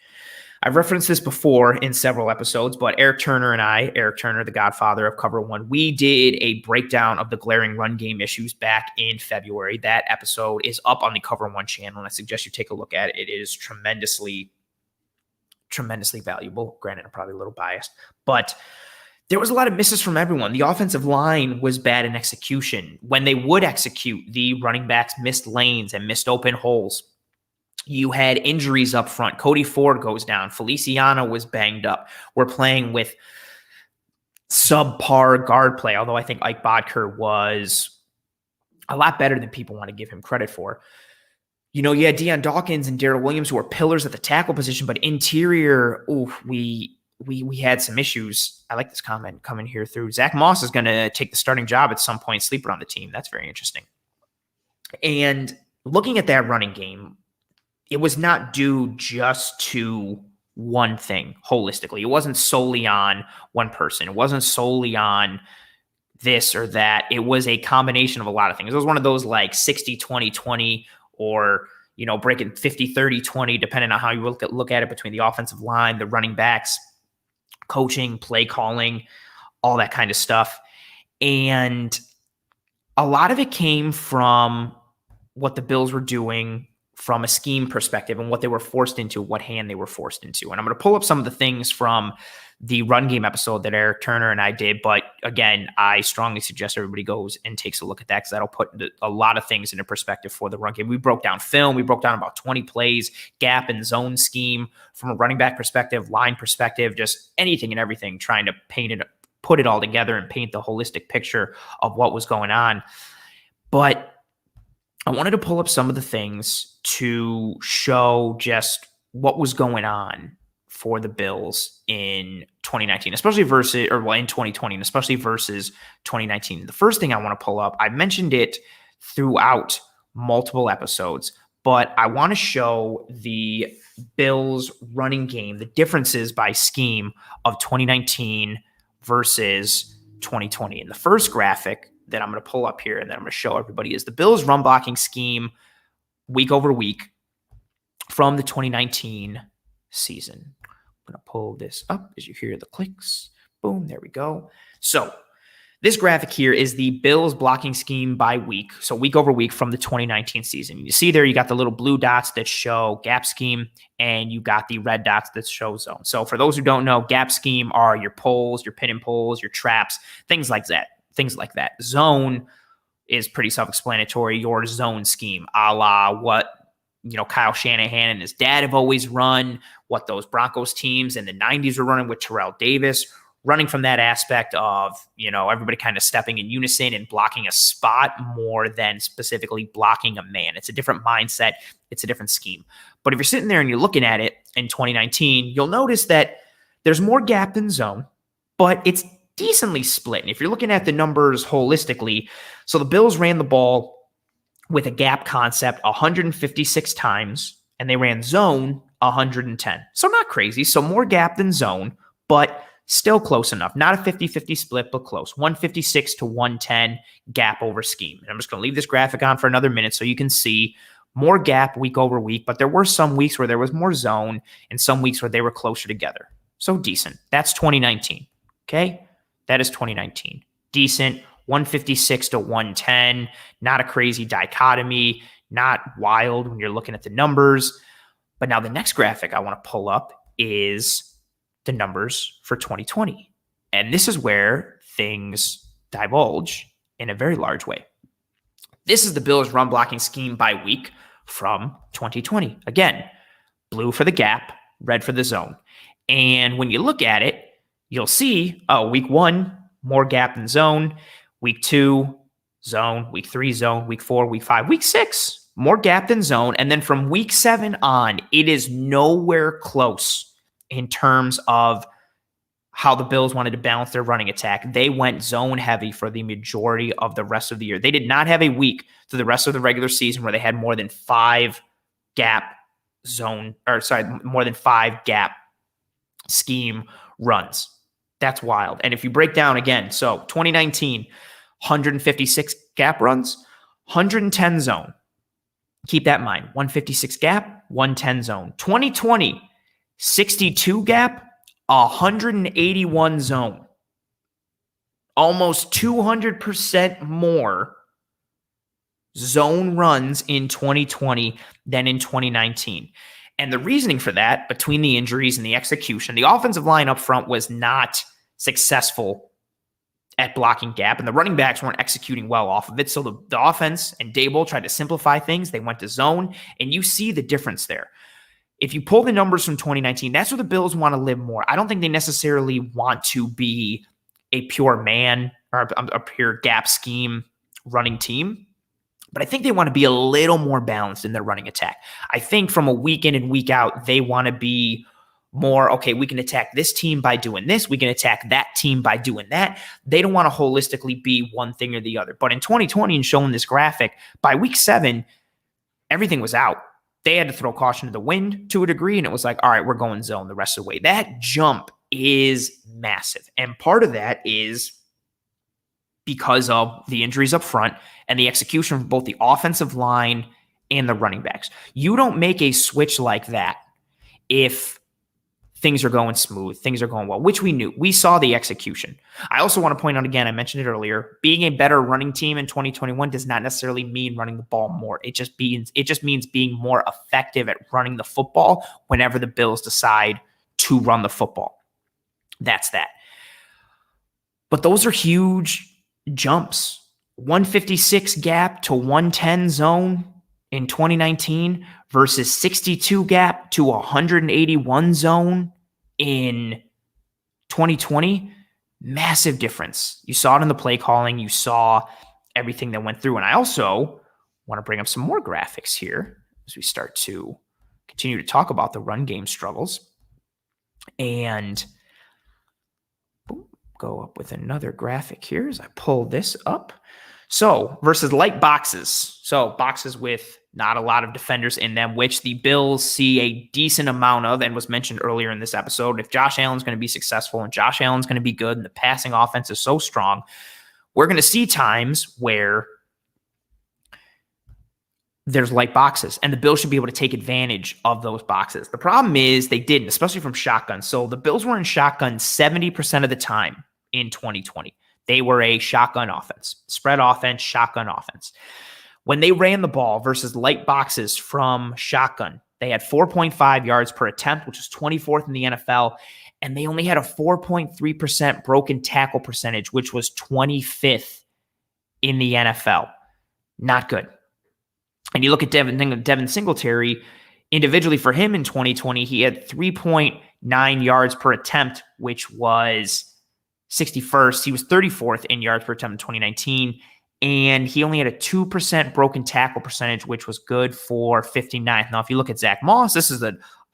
[SPEAKER 1] I've referenced this before in several episodes, but Eric Turner and I, Eric Turner, the godfather of Cover One, we did a breakdown of the glaring run game issues back in February. That episode is up on the Cover One channel, and I suggest you take a look at it. It is tremendously valuable. Granted, I'm probably a little biased, but there was a lot of misses from everyone. The offensive line was bad in execution. When they would execute, the running backs missed lanes and missed open holes. You had injuries up front. Cody Ford goes down. Feliciano was banged up. We're playing with subpar guard play, although I think Ike Bodker was a lot better than people want to give him credit for. You had Deion Dawkins and Darrell Williams who were pillars at the tackle position, but interior, we had some issues. I like this comment coming here through. Zach Moss is going to take the starting job at some point, sleeper on the team. That's very interesting. And looking at that running game, it was not due just to one thing holistically. It wasn't solely on one person. It wasn't solely on this or that. It was a combination of a lot of things. It was one of those like 60-20-20 or, breaking 50-30-20, depending on how you look at it, between the offensive line, the running backs, coaching, play calling, all that kind of stuff. And a lot of it came from what the Bills were doing from a scheme perspective and what they were forced into, what hand they were forced into. And I'm going to pull up some of the things from the run game episode that Eric Turner and I did. But again, I strongly suggest everybody goes and takes a look at that, because that'll put a lot of things into perspective for the run game. We broke down film. We broke down about 20 plays, gap and zone scheme from a running back perspective, line perspective, just anything and everything, trying to put it all together and paint the holistic picture of what was going on. But I wanted to pull up some of the things to show just what was going on for the Bills in 2019, especially in 2020, and especially versus 2019. The first thing I want to pull up, I mentioned it throughout multiple episodes, but I want to show the Bills running game, the differences by scheme of 2019 versus 2020. And the first graphic that I'm going to pull up here and then I'm going to show everybody is the Bills run blocking scheme week over week from the 2019 season. I'm going to pull this up as you hear the clicks. Boom, there we go. So this graphic here is the Bills blocking scheme by week. So week over week from the 2019 season. You see there, you got the little blue dots that show gap scheme, and you got the red dots that show zone. So for those who don't know, gap scheme are your pulls, your pin and pulls, your traps, things like that. Zone is pretty self-explanatory. Your zone scheme, a la what Kyle Shanahan and his dad have always run, what those Broncos teams in the 90s were running with Terrell Davis, running from that aspect of, everybody kind of stepping in unison and blocking a spot more than specifically blocking a man. It's a different mindset. It's a different scheme. But if you're sitting there and you're looking at it in 2019, you'll notice that there's more gap than zone, but it's decently split. And if you're looking at the numbers holistically, so the Bills ran the ball with a gap concept 156 times, and they ran zone 110. So not crazy. So more gap than zone, but still close enough. Not a 50-50 split, but close. 156 to 110 gap over scheme. And I'm just going to leave this graphic on for another minute so you can see more gap week over week, but there were some weeks where there was more zone and some weeks where they were closer together. So decent. That's 2019. Okay? That is 2019. Decent, 156 to 110. Not a crazy dichotomy. Not wild when you're looking at the numbers. But now the next graphic I want to pull up is the numbers for 2020. And this is where things divulge in a very large way. This is the Bills run blocking scheme by week from 2020. Again, blue for the gap, red for the zone. And when you look at it, you'll see, week 1, more gap than zone. Week 2, zone. Week 3, zone. Week 4, week 5. Week 6, more gap than zone. And then from week 7 on, it is nowhere close in terms of how the Bills wanted to balance their running attack. They went zone heavy for the majority of the rest of the year. They did not have a week through the rest of the regular season where they had more than 5 gap scheme runs. That's wild. And if you break down again, so 2019, 156 gap runs, 110 zone. Keep that in mind. 156 gap, 110 zone. 2020, 62 gap, 181 zone. Almost 200% more zone runs in 2020 than in 2019. And the reasoning for that, between the injuries and the execution, the offensive line up front was not successful at blocking gap, and the running backs weren't executing well off of it. So the offense and Dable tried to simplify things. They went to zone, and you see the difference there. If you pull the numbers from 2019, that's where the Bills want to live more. I don't think they necessarily want to be a pure man or a pure gap scheme running team, but I think they want to be a little more balanced in their running attack. I think from a week in and week out, they want to be more, okay, we can attack this team by doing this. We can attack that team by doing that. They don't want to holistically be one thing or the other. But in 2020, and showing this graphic, by week 7, everything was out. They had to throw caution to the wind to a degree, and it was like, all right, we're going zone the rest of the way. That jump is massive. And part of that is because of the injuries up front and the execution of both the offensive line and the running backs. You don't make a switch like that if things are going smooth, things are going well, which we knew. We saw the execution. I also want to point out again, I mentioned it earlier, being a better running team in 2021 does not necessarily mean running the ball more. It just means being more effective at running the football whenever the Bills decide to run the football. That's that. But those are huge jumps. 156 gap to 110 zone in 2019 versus 62 gap to 181 zone in 2020. Massive difference. You saw it in the play calling. You saw everything that went through. And I also want to bring up some more graphics here as we start to continue to talk about the run game struggles. And go up with another graphic here as I pull this up. So versus light boxes. So boxes with not a lot of defenders in them, which the Bills see a decent amount of, and was mentioned earlier in this episode. If Josh Allen's going to be successful and Josh Allen's going to be good and the passing offense is so strong, we're going to see times where there's light boxes, and the Bills should be able to take advantage of those boxes. The problem is they didn't, especially from shotgun. So the Bills were in shotgun 70% of the time in 2020. They were a shotgun offense, spread offense, shotgun offense. When they ran the ball versus light boxes from shotgun, they had 4.5 yards per attempt, which was 24th in the NFL, and they only had a 4.3% broken tackle percentage, which was 25th in the NFL. Not good. And you look at Devin Singletary, individually for him in 2020, he had 3.9 yards per attempt, which was 61st. He was 34th in yards per attempt in 2019, and he only had a 2% broken tackle percentage, which was good for 59th. Now, if you look at Zach Moss, this is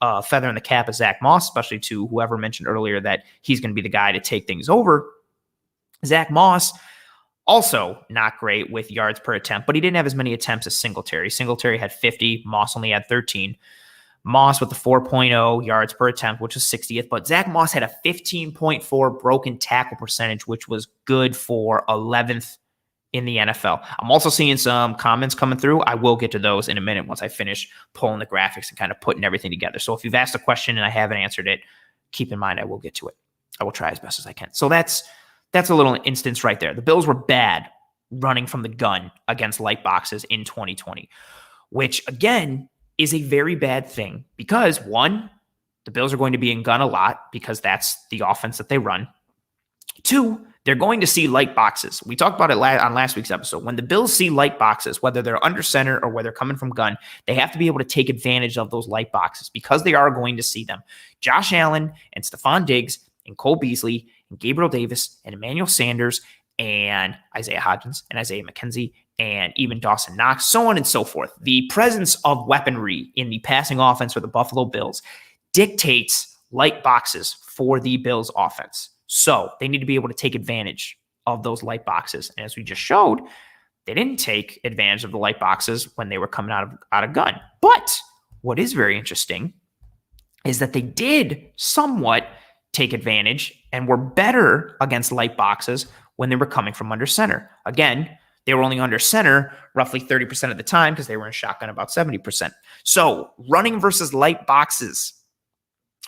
[SPEAKER 1] a feather in the cap of Zach Moss, especially to whoever mentioned earlier that he's going to be the guy to take things over. Zach Moss, also not great with yards per attempt, but he didn't have as many attempts as Singletary. Singletary had 50. Moss only had 13. Moss with the 4.0 yards per attempt, which was 60th, but Zach Moss had a 15.4 broken tackle percentage, which was good for 11th in the NFL. I'm also seeing some comments coming through. I will get to those in a minute once I finish pulling the graphics and kind of putting everything together. So if you've asked a question and I haven't answered it, keep in mind I will get to it. I will try as best as I can. So that's a little instance right there. The Bills were bad running from the gun against light boxes in 2020, which again is a very bad thing because, one, the Bills are going to be in gun a lot because that's the offense that they run. Two, they're going to see light boxes. We talked about it on last week's episode. When the Bills see light boxes, whether they're under center or whether they're coming from gun, they have to be able to take advantage of those light boxes because they are going to see them. Josh Allen and Stephon Diggs and Cole Beasley and Gabriel Davis and Emmanuel Sanders and Isaiah Hodgins and Isaiah McKenzie and even Dawson Knox, so on and so forth. The presence of weaponry in the passing offense for the Buffalo Bills dictates light boxes for the Bills offense. So they need to be able to take advantage of those light boxes. And as we just showed, they didn't take advantage of the light boxes when they were coming out of gun. But what is very interesting is that they did somewhat take advantage and were better against light boxes when they were coming from under center. Again, they were only under center roughly 30% of the time because they were in shotgun about 70%. So running versus light boxes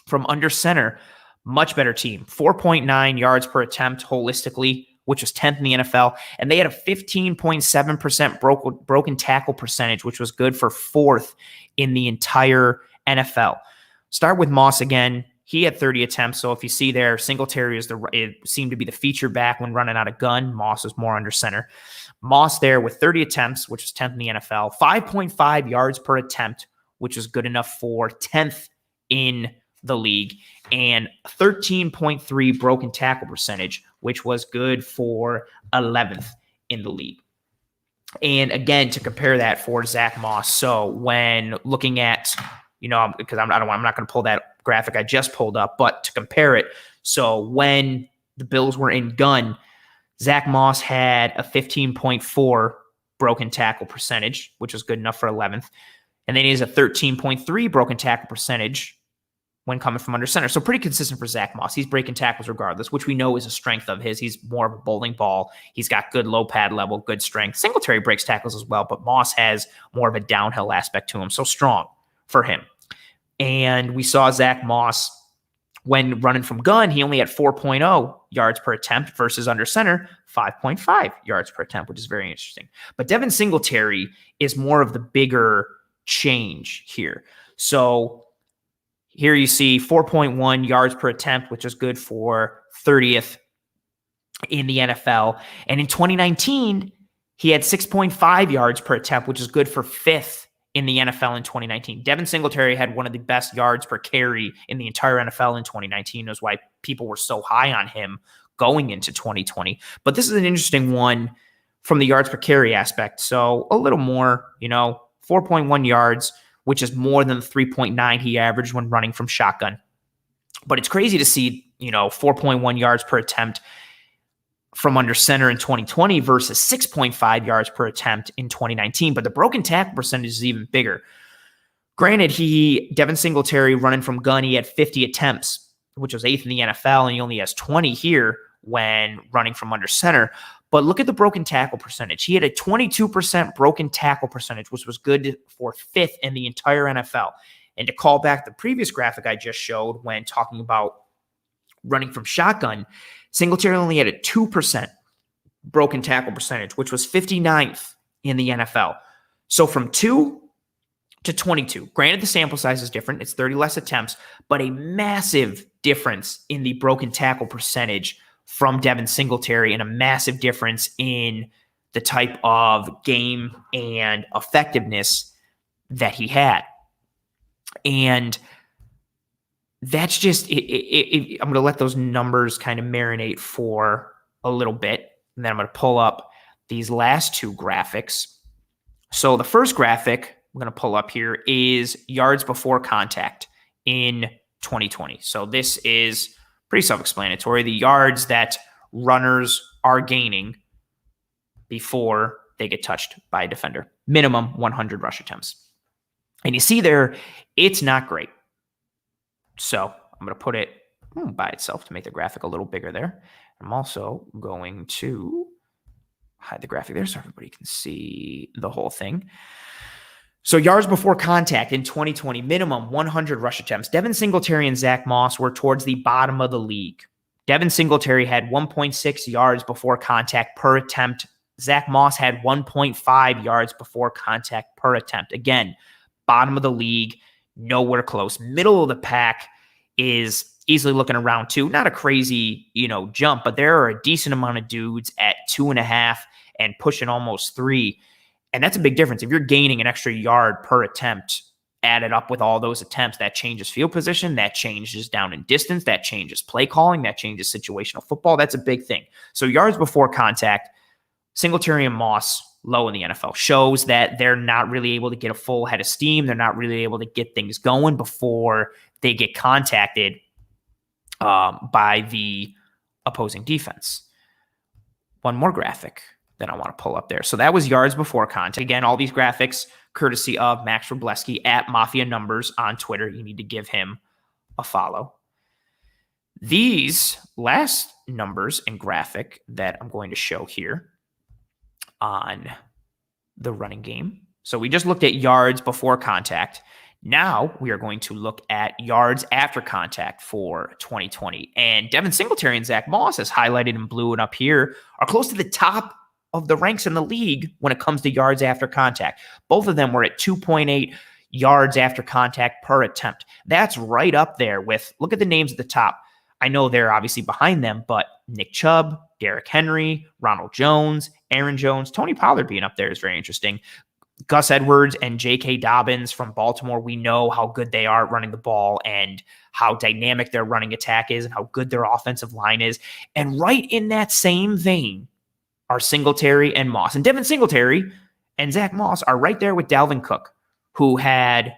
[SPEAKER 1] from under center, much better team. 4.9 yards per attempt holistically, which was 10th in the NFL. And they had a 15.7% broken tackle percentage, which was good for 4th in the entire NFL. Start with Moss again. He had 30 attempts. So if you see there, Singletary it seemed to be the feature back when running out of gun. Moss was more under center. Moss there with 30 attempts, which was 10th in the NFL. 5.5 yards per attempt, which was good enough for 10th in the league, and 13.3 broken tackle percentage, which was good for 11th in the league. And again, to compare that for Zach Moss, so when looking at, because I'm not going to pull that graphic I just pulled up, but to compare it, so when the Bills were in gun, Zach Moss had a 15.4 broken tackle percentage, which was good enough for 11th, and then he has a 13.3 broken tackle percentage when coming from under center. So pretty consistent for Zach Moss. He's breaking tackles regardless, which we know is a strength of his. He's more of a bowling ball. He's got good low pad level, good strength. Singletary breaks tackles as well, but Moss has more of a downhill aspect to him. So strong for him. And we saw Zach Moss, when running from gun, he only had 4.0 yards per attempt versus under center, 5.5 yards per attempt, which is very interesting. But Devin Singletary is more of the bigger change here. So here you see 4.1 yards per attempt, which is good for 30th in the NFL. And in 2019, he had 6.5 yards per attempt, which is good for 5th in the NFL in 2019. Devin Singletary had one of the best yards per carry in the entire NFL in 2019. That's why people were so high on him going into 2020. But this is an interesting one from the yards per carry aspect. So a little more, 4.1 yards, which is more than the 3.9 he averaged when running from shotgun. But it's crazy to see, 4.1 yards per attempt from under center in 2020 versus 6.5 yards per attempt in 2019. But the broken tackle percentage is even bigger. Granted, Devin Singletary running from gun, he had 50 attempts, which was 8th in the NFL, and he only has 20 here when running from under center. But look at the broken tackle percentage. He had a 22% broken tackle percentage, which was good for 5th in the entire NFL. And to call back the previous graphic I just showed when talking about running from shotgun, Singletary only had a 2% broken tackle percentage, which was 59th in the NFL. So from 2 to 22. Granted, the sample size is different. It's 30 less attempts, but a massive difference in the broken tackle percentage from Devin Singletary, and a massive difference in the type of game and effectiveness that he had. And that's just, I'm going to let those numbers kind of marinate for a little bit, and then I'm going to pull up these last two graphics. So the first graphic I'm going to pull up here is yards before contact in 2020. So this is pretty self-explanatory. The yards that runners are gaining before they get touched by a defender. Minimum 100 rush attempts. And you see there, it's not great. So I'm going to put it by itself to make the graphic a little bigger there. I'm also going to hide the graphic there so everybody can see the whole thing. So yards before contact in 2020, minimum 100 rush attempts. Devin Singletary and Zach Moss were towards the bottom of the league. Devin Singletary had 1.6 yards before contact per attempt. Zach Moss had 1.5 yards before contact per attempt. Again, bottom of the league, nowhere close. Middle of the pack is easily looking around 2. Not a crazy, jump, but there are a decent amount of dudes at 2.5 and pushing almost 3. And that's a big difference. If you're gaining an extra yard per attempt, added up with all those attempts, that changes field position, that changes down in distance, that changes play calling, that changes situational football. That's a big thing. So yards before contact, Singletary and Moss low in the NFL, shows that they're not really able to get a full head of steam. They're not really able to get things going before they get contacted by the opposing defense. One more graphic that I want to pull up there. So that was yards before contact. Again, all these graphics courtesy of Max Wrobleski at Mafia Numbers on Twitter. You need to give him a follow. These last numbers and graphic that I'm going to show here on the running game. So we just looked at yards before contact. Now we are going to look at yards after contact for 2020. And Devin Singletary and Zach Moss, as highlighted in blue and up here, are close to the top of the ranks in the league when it comes to yards after contact. Both of them were at 2.8 yards after contact per attempt. That's right up there with, look at the names at the top. I know they're obviously behind them, but Nick Chubb, Derrick Henry, Ronald Jones, Aaron Jones, Tony Pollard being up there is very interesting. Gus Edwards and J.K. Dobbins from Baltimore, we know how good they are at running the ball and how dynamic their running attack is and how good their offensive line is. And right in that same vein are Singletary and Moss. And Devin Singletary and Zach Moss are right there with Dalvin Cook, who had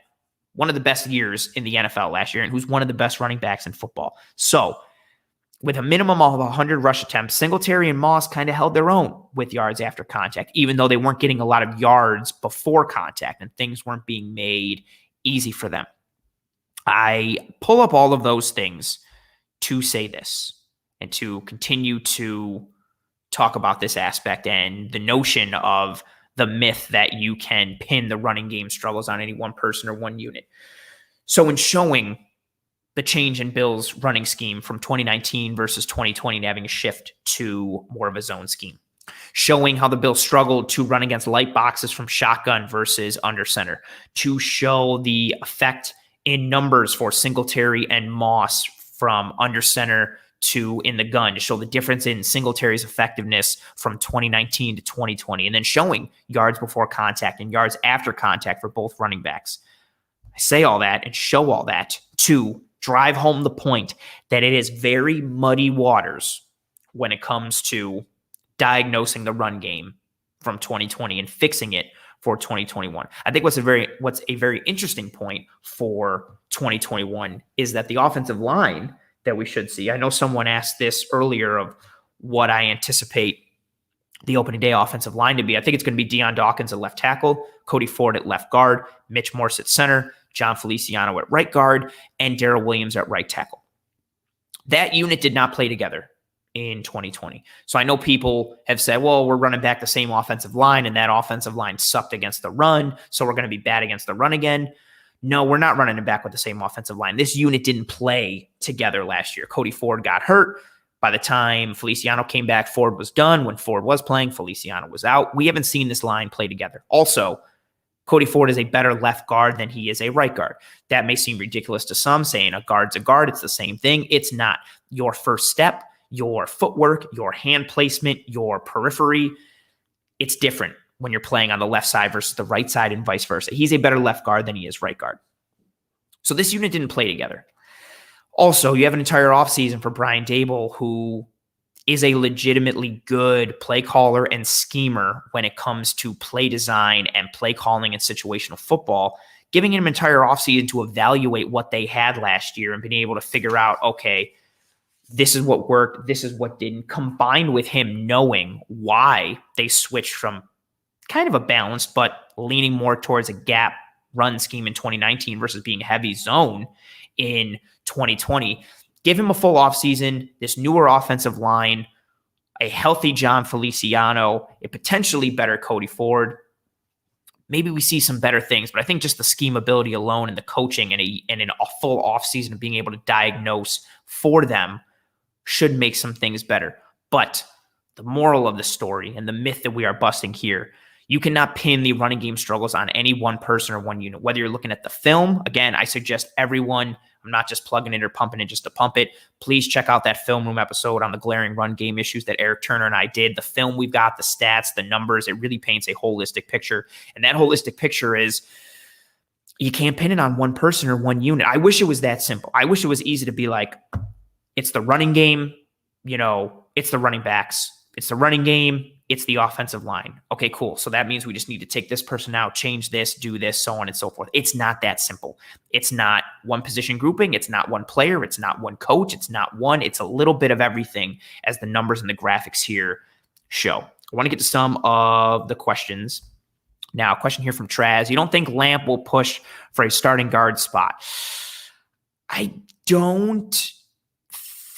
[SPEAKER 1] one of the best years in the NFL last year and who's one of the best running backs in football. So with a minimum of 100 rush attempts, Singletary and Moss kind of held their own with yards after contact, even though they weren't getting a lot of yards before contact and things weren't being made easy for them. I pull up all of those things to say this and to continue to talk about this aspect and the notion of the myth that you can pin the running game struggles on any one person or one unit. So in showing the change in Bill's running scheme from 2019 versus 2020 and having a shift to more of a zone scheme, showing how the Bills struggled to run against light boxes from shotgun versus under center, to show the effect in numbers for Singletary and Moss from under center to in the gun, to show the difference in Singletary's effectiveness from 2019 to 2020, and then showing yards before contact and yards after contact for both running backs. I say all that and show all that to drive home the point that it is very muddy waters when it comes to diagnosing the run game from 2020 and fixing it for 2021. I think what's a very interesting point for 2021 is that the offensive line that we should see. I know someone asked this earlier of what I anticipate the opening day offensive line to be. I think it's going to be Deion Dawkins at left tackle, Cody Ford at left guard, Mitch Morse at center, John Feliciano at right guard, and Darrell Williams at right tackle. That unit did not play together in 2020. So I know people have said, well, we're running back the same offensive line, and that offensive line sucked against the run, so we're going to be bad against the run again. No, we're not running it back with the same offensive line. This unit didn't play together last year. Cody Ford got hurt. By the time Feliciano came back, Ford was done. When Ford was playing, Feliciano was out. We haven't seen this line play together. Also, Cody Ford is a better left guard than he is a right guard. That may seem ridiculous to some, saying a guard's a guard. It's the same thing. It's not. Your first step, your footwork, your hand placement, your periphery, it's different when you're playing on the left side versus the right side and vice versa. He's a better left guard than he is right guard. So this unit didn't play together. Also, you have an entire offseason for Brian Daboll, who is a legitimately good play caller and schemer when it comes to play design and play calling and situational football, giving him an entire offseason to evaluate what they had last year and being able to figure out, okay, this is what worked, this is what didn't, combined with him knowing why they switched from kind of a balanced but leaning more towards a gap run scheme in 2019 versus being heavy zone in 2020. Give him a full offseason, this newer offensive line, a healthy John Feliciano, a potentially better Cody Ford. Maybe we see some better things, but I think just the scheme ability alone and the coaching and in a full offseason of being able to diagnose for them should make some things better. But the moral of the story and the myth that we are busting here, you cannot pin the running game struggles on any one person or one unit. Whether you're looking at the film, again, I suggest everyone, I'm not just plugging it or pumping it just to pump it. Please check out that film room episode on the glaring run game issues that Eric Turner and I did. The film we've got, the stats, the numbers, it really paints a holistic picture. And that holistic picture is you can't pin it on one person or one unit. I wish it was that simple. I wish it was easy to be like, it's the running game, it's the running backs, it's the running game, it's the offensive line. Okay, cool. So that means we just need to take this person out, change this, do this, so on and so forth. It's not that simple. It's not one position grouping. It's not one player. It's not one coach. It's a little bit of everything, as the numbers and the graphics here show. I want to get to some of the questions. Now, a question here from Traz. You don't think Lamp will push for a starting guard spot? I don't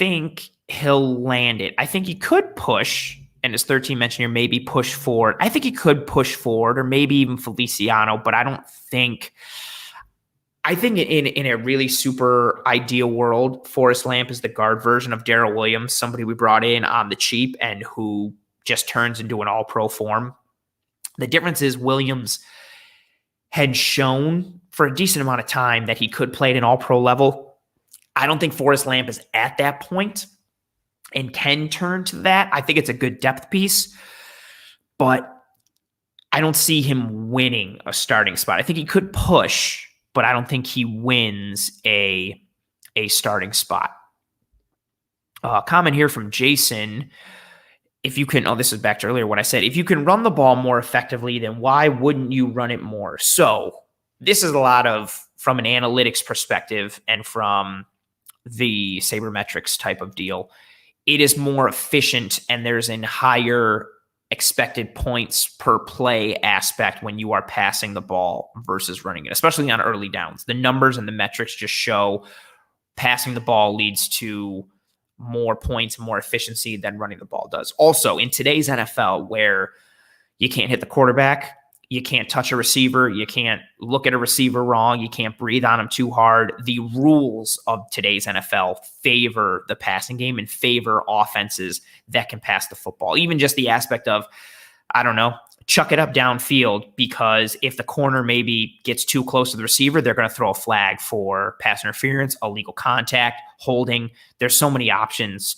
[SPEAKER 1] think he'll land it. I think he could push, and his third team mentioned here, maybe push forward. I think he could push forward, or maybe even Feliciano, but I don't think. I think in a really super ideal world, Forrest Lamp is the guard version of Daryl Williams, somebody we brought in on the cheap and who just turns into an all-pro form. The difference is Williams had shown for a decent amount of time that he could play at an all-pro level. I don't think Forrest Lamp is at that point and can turn to that. I think it's a good depth piece, but I don't see him winning a starting spot. I think he could push, but I don't think he wins a starting spot. Comment here from Jason. If you can, this is back to earlier what I said. If you can run the ball more effectively, then why wouldn't you run it more? So this is a lot of from an analytics perspective and from the sabermetrics type of deal. It is more efficient and there's a higher expected points per play aspect when you are passing the ball versus running it, especially on early downs. The numbers and the metrics just show passing the ball leads to more points, more efficiency than running the ball does. Also, in today's NFL, where you can't hit the quarterback, you can't touch a receiver, you can't look at a receiver wrong, you can't breathe on him too hard. The rules of today's NFL favor the passing game and favor offenses that can pass the football. Even just the aspect of, chuck it up downfield, because if the corner maybe gets too close to the receiver, they're going to throw a flag for pass interference, illegal contact, holding. There's so many options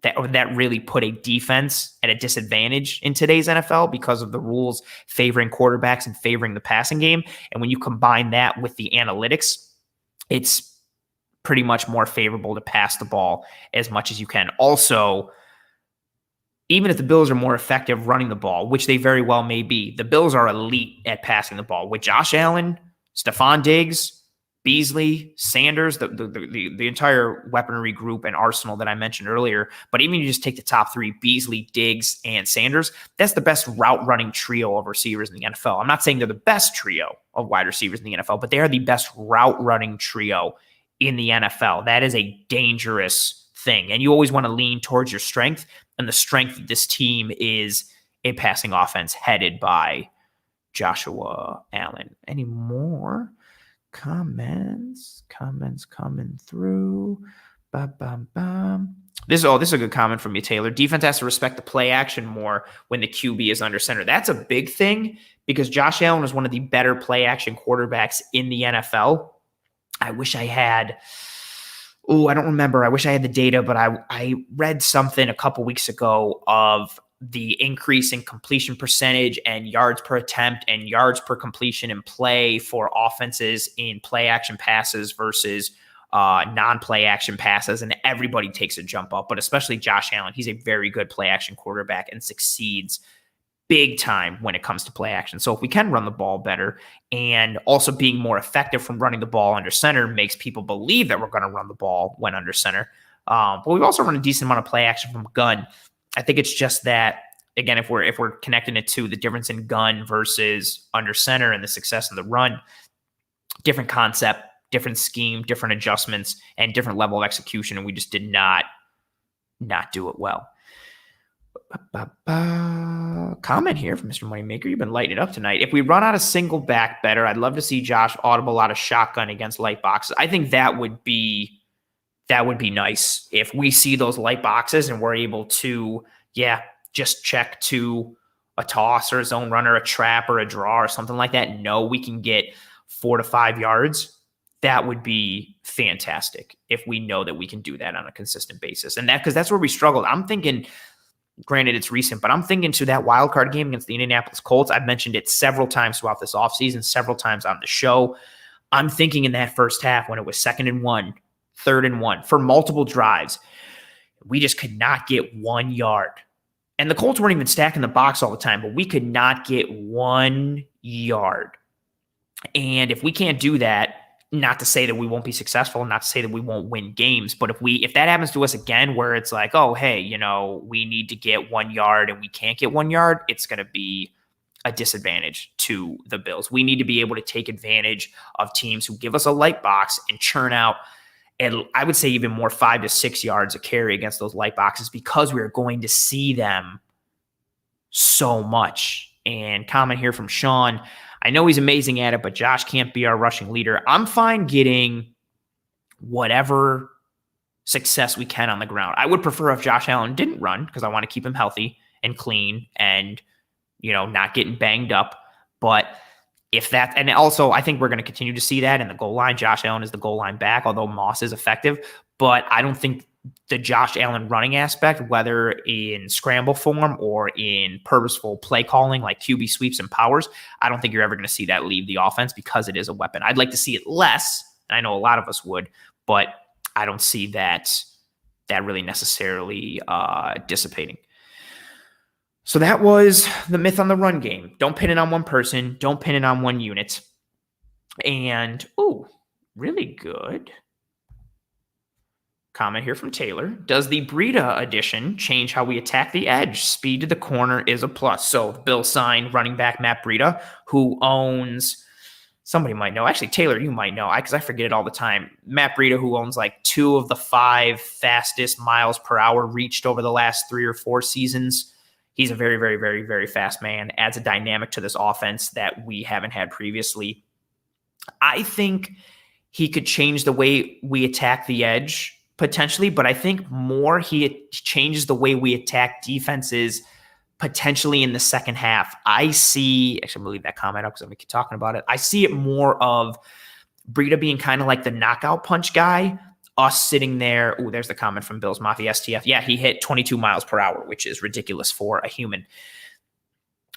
[SPEAKER 1] that really put a defense at a disadvantage in today's NFL because of the rules favoring quarterbacks and favoring the passing game. And when you combine that with the analytics, it's pretty much more favorable to pass the ball as much as you can. Also, even if the Bills are more effective running the ball, which they very well may be, the Bills are elite at passing the ball. With Josh Allen, Stephon Diggs, Beasley, Sanders, the entire weaponry group and arsenal that I mentioned earlier. But even you just take the top three, Beasley, Diggs, and Sanders, that's the best route running trio of receivers in the NFL. I'm not saying they're the best trio of wide receivers in the NFL, but they are the best route running trio in the NFL. That is a dangerous thing. And you always want to lean towards your strength. And the strength of this team is a passing offense headed by Joshua Allen. Any more comments coming through? This is a good comment from you, Taylor. Defense has to respect the play action more when the QB is under center. That's a big thing because Josh Allen is one of the better play action quarterbacks in the NFL. I wish I had... I don't remember. I wish I had the data, but I read something a couple weeks ago of the increase in completion percentage and yards per attempt and yards per completion in play for offenses in play action passes versus non-play action passes. And everybody takes a jump up, but especially Josh Allen. He's a very good play action quarterback and succeeds big time when it comes to play action. So if we can run the ball better and also being more effective from running the ball under center makes people believe that we're going to run the ball when under center. But we've also run a decent amount of play action from gun. I think it's just that, again, if we're connecting it to the difference in gun versus under center and the success of the run, different concept, different scheme, different adjustments, and different level of execution. And we just did not do it well. Comment here from Mr. Moneymaker. You've been lighting it up tonight. If we run out of single back better, I'd love to see Josh audible out of shotgun against light boxes. I think that would be nice if we see those light boxes and we're able to, just check to a toss or a zone runner, a trap or a draw or something like that. No, we can get 4 to 5 yards. That would be fantastic if we know that we can do that on a consistent basis. And because that's where we struggled. I'm thinking, granted, it's recent, but I'm thinking to that wild card game against the Indianapolis Colts. I've mentioned it several times throughout this offseason, several times on the show. I'm thinking in that first half when it was 2nd and 1, 3rd and 1 for multiple drives, we just could not get 1 yard. And the Colts weren't even stacking the box all the time, but we could not get 1 yard. And if we can't do that, not to say that we won't be successful, not to say that we won't win games, but if that happens to us again, where it's like, oh, hey, we need to get 1 yard and we can't get 1 yard, it's going to be a disadvantage to the Bills. We need to be able to take advantage of teams who give us a light box and churn out and I would say even more 5 to 6 yards a carry against those light boxes because we're going to see them so much. And comment here from Sean, I know he's amazing at it, but Josh can't be our rushing leader. I'm fine getting whatever success we can on the ground. I would prefer if Josh Allen didn't run because I want to keep him healthy and clean and, not getting banged up. But if that, and also I think we're going to continue to see that in the goal line. Josh Allen is the goal line back, although Moss is effective. But I don't think the Josh Allen running aspect, whether in scramble form or in purposeful play calling like QB sweeps and powers, I don't think you're ever going to see that leave the offense because it is a weapon. I'd like to see it less, and I know a lot of us would, but I don't see that really necessarily dissipating. So that was the myth on the run game. Don't pin it on one person. Don't pin it on one unit. And, really good comment here from Taylor. Does the Breida addition change how we attack the edge? Speed to the corner is a plus. So Bill signed running back Matt Breida, who owns, somebody might know. Actually, Taylor, you might know, because I forget it all the time. Matt Breida, who owns like 2 of the 5 fastest miles per hour reached over the last 3 or 4 seasons. He's a very, very, very, very fast man. Adds a dynamic to this offense that we haven't had previously. I think he could change the way we attack the edge potentially, but I think more he changes the way we attack defenses potentially in the second half. Actually, I'm going to leave that comment up because I'm going to keep talking about it. I see it more of Breida being kind of like the knockout punch guy, us sitting there. There's the comment from Bills Mafia STF. Yeah, he hit 22 miles per hour, which is ridiculous for a human.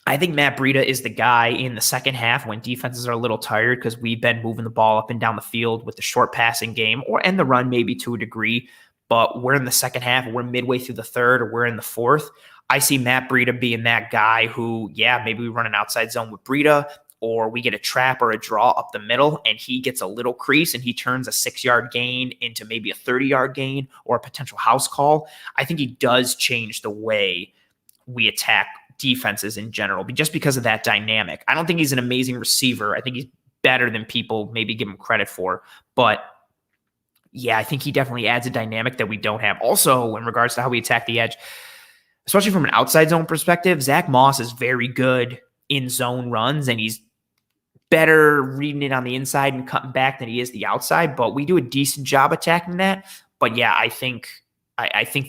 [SPEAKER 1] I think Matt Breida is the guy in the second half when defenses are a little tired because we've been moving the ball up and down the field with the short passing game and the run maybe to a degree, but we're in the second half, we're midway through the third, or we're in the fourth. I see Matt Breida being that guy who, maybe we run an outside zone with Breida, or we get a trap or a draw up the middle and he gets a little crease and he turns a 6-yard gain into maybe a 30-yard gain or a potential house call. I think he does change the way we attack defenses in general, just because of that dynamic. I don't think he's an amazing receiver. I think he's better than people maybe give him credit for. But I think he definitely adds a dynamic that we don't have. Also, in regards to how we attack the edge, especially from an outside zone perspective, Zach Moss is very good in zone runs, and he's better reading it on the inside and cutting back than he is the outside. But we do a decent job attacking that. But I think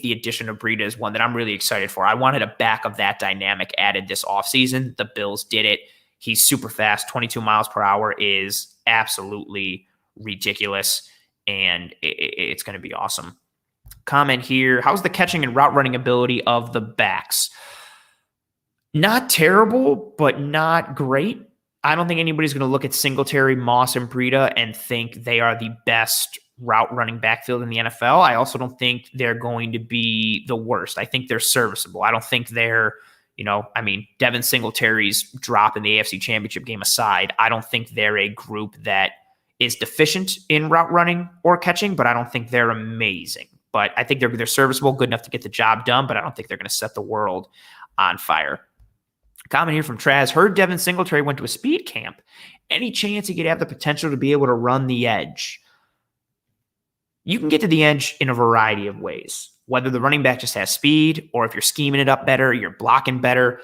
[SPEAKER 1] the addition of Breida is one that I'm really excited for. I wanted a back of that dynamic added this offseason. The Bills did it. He's super fast. 22 miles per hour is absolutely ridiculous, and it's going to be awesome. Comment here. How's the catching and route running ability of the backs? Not terrible, but not great. I don't think anybody's going to look at Singletary, Moss, and Breida and think they are the best route running backfield in the NFL. I also don't think they're going to be the worst. I think they're serviceable. I don't think they're, Devin Singletary's drop in the AFC Championship game aside, I don't think they're a group that is deficient in route running or catching, but I don't think they're amazing. But I think they're serviceable, good enough to get the job done, but I don't think they're going to set the world on fire. Comment here from Traz. Heard Devin Singletary went to a speed camp. Any chance he could have the potential to be able to run the edge? You can get to the edge in a variety of ways, whether the running back just has speed or if you're scheming it up better, you're blocking better,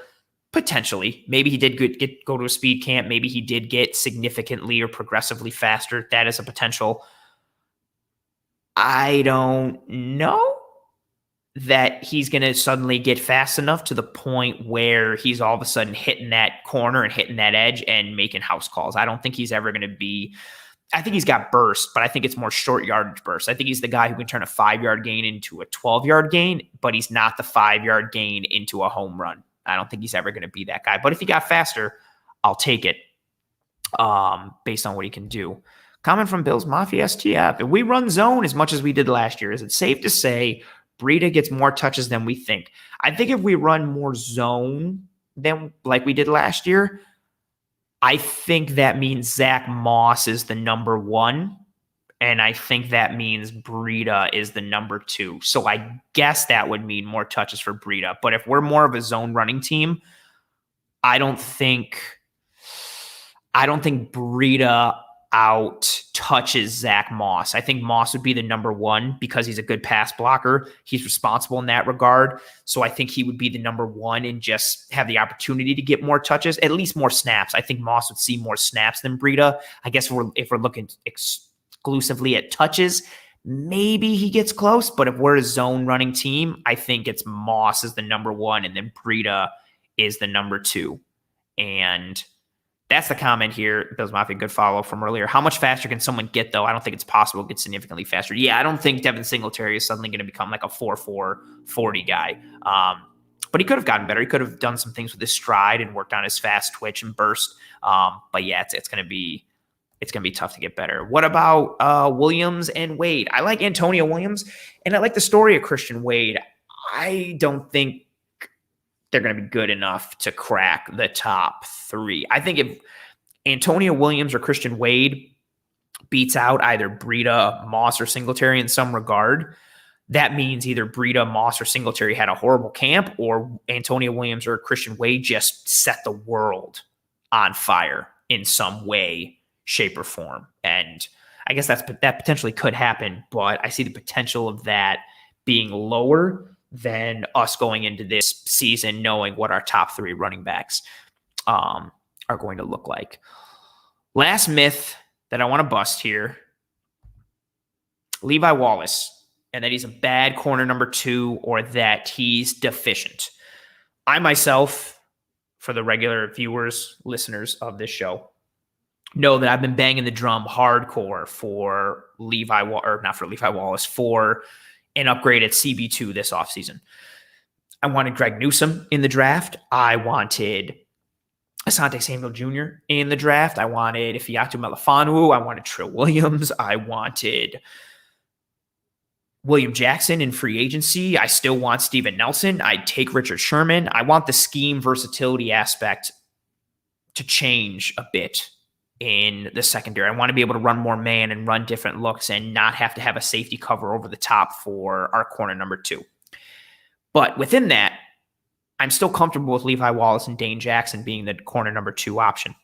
[SPEAKER 1] potentially. Maybe he did go to a speed camp. Maybe he did get significantly or progressively faster. That is a potential. I don't know that he's going to suddenly get fast enough to the point where he's all of a sudden hitting that corner and hitting that edge and making house calls. I don't think he's ever going to be. I think he's got burst, but I think it's more short yardage burst. I think he's the guy who can turn a 5-yard gain into a 12-yard gain, but he's not the 5-yard gain into a home run. I don't think he's ever going to be that guy. But if he got faster, I'll take it based on what he can do. Comment from Bills Mafia STF. If we run zone as much as we did last year, is it safe to say Breida gets more touches than we think? I think if we run more zone than like we did last year, I think that means Zach Moss is the number 1, and I think that means Breida is the number 2. So I guess that would mean more touches for Breida. But if we're more of a zone running team, I don't think Breida out touches Zach Moss. I think Moss would be the number one because he's a good pass blocker. He's responsible in that regard. So I think he would be the number one and just have the opportunity to get more touches, at least more snaps. I think Moss would see more snaps than Breida. I guess if we're looking exclusively at touches, maybe he gets close. But if we're a zone running team, I think it's Moss is the number one and then Breida is the number two. And that's the comment here. Bills Mafia, good follow from earlier. How much faster can someone get, though? I don't think it's possible to get significantly faster. Yeah, I don't think Devin Singletary is suddenly going to become like a 4.4 40 guy. But he could have gotten better. He could have done some things with his stride and worked on his fast twitch and burst. But yeah, it's going to be tough to get better. What about Williams and Wade? I like Antonio Williams, and I like the story of Christian Wade. I don't think they're going to be good enough to crack the top three. I think if Antonio Williams or Christian Wade beats out either Breida, Moss, or Singletary in some regard, that means either Breida, Moss, or Singletary had a horrible camp, or Antonio Williams or Christian Wade just set the world on fire in some way, shape, or form. And I guess that potentially could happen, but I see the potential of that being lower than us going into this season knowing what our top three running backs are going to look like. Last myth that I want to bust here, Levi Wallace, and that he's a bad corner number two or that he's deficient. I myself, for the regular viewers, listeners of this show, know that I've been banging the drum hardcore for for an upgrade at CB2 this offseason. I wanted Greg Newsome in the draft. I wanted Asante Samuel Jr. in the draft. I wanted Ifeatu Melifonwu. I wanted Trill Williams. I wanted William Jackson in free agency. I still want Steven Nelson. I'd take Richard Sherman. I want the scheme versatility aspect to change a bit in the secondary. I want to be able to run more man and run different looks and not have to have a safety cover over the top for our corner number two. But within that, I'm still comfortable with Levi Wallace and Dane Jackson being the corner number two option.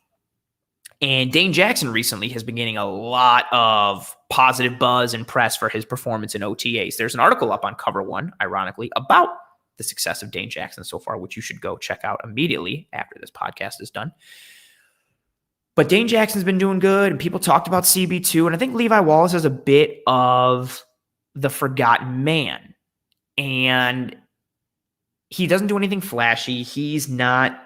[SPEAKER 1] And Dane Jackson recently has been getting a lot of positive buzz and press for his performance in OTAs. There's an article up on Cover One, ironically, about the success of Dane Jackson so far, which you should go check out immediately after this podcast is done. But Dane Jackson's been doing good, and people talked about CB2, and I think Levi Wallace is a bit of the forgotten man. And he doesn't do anything flashy. He's not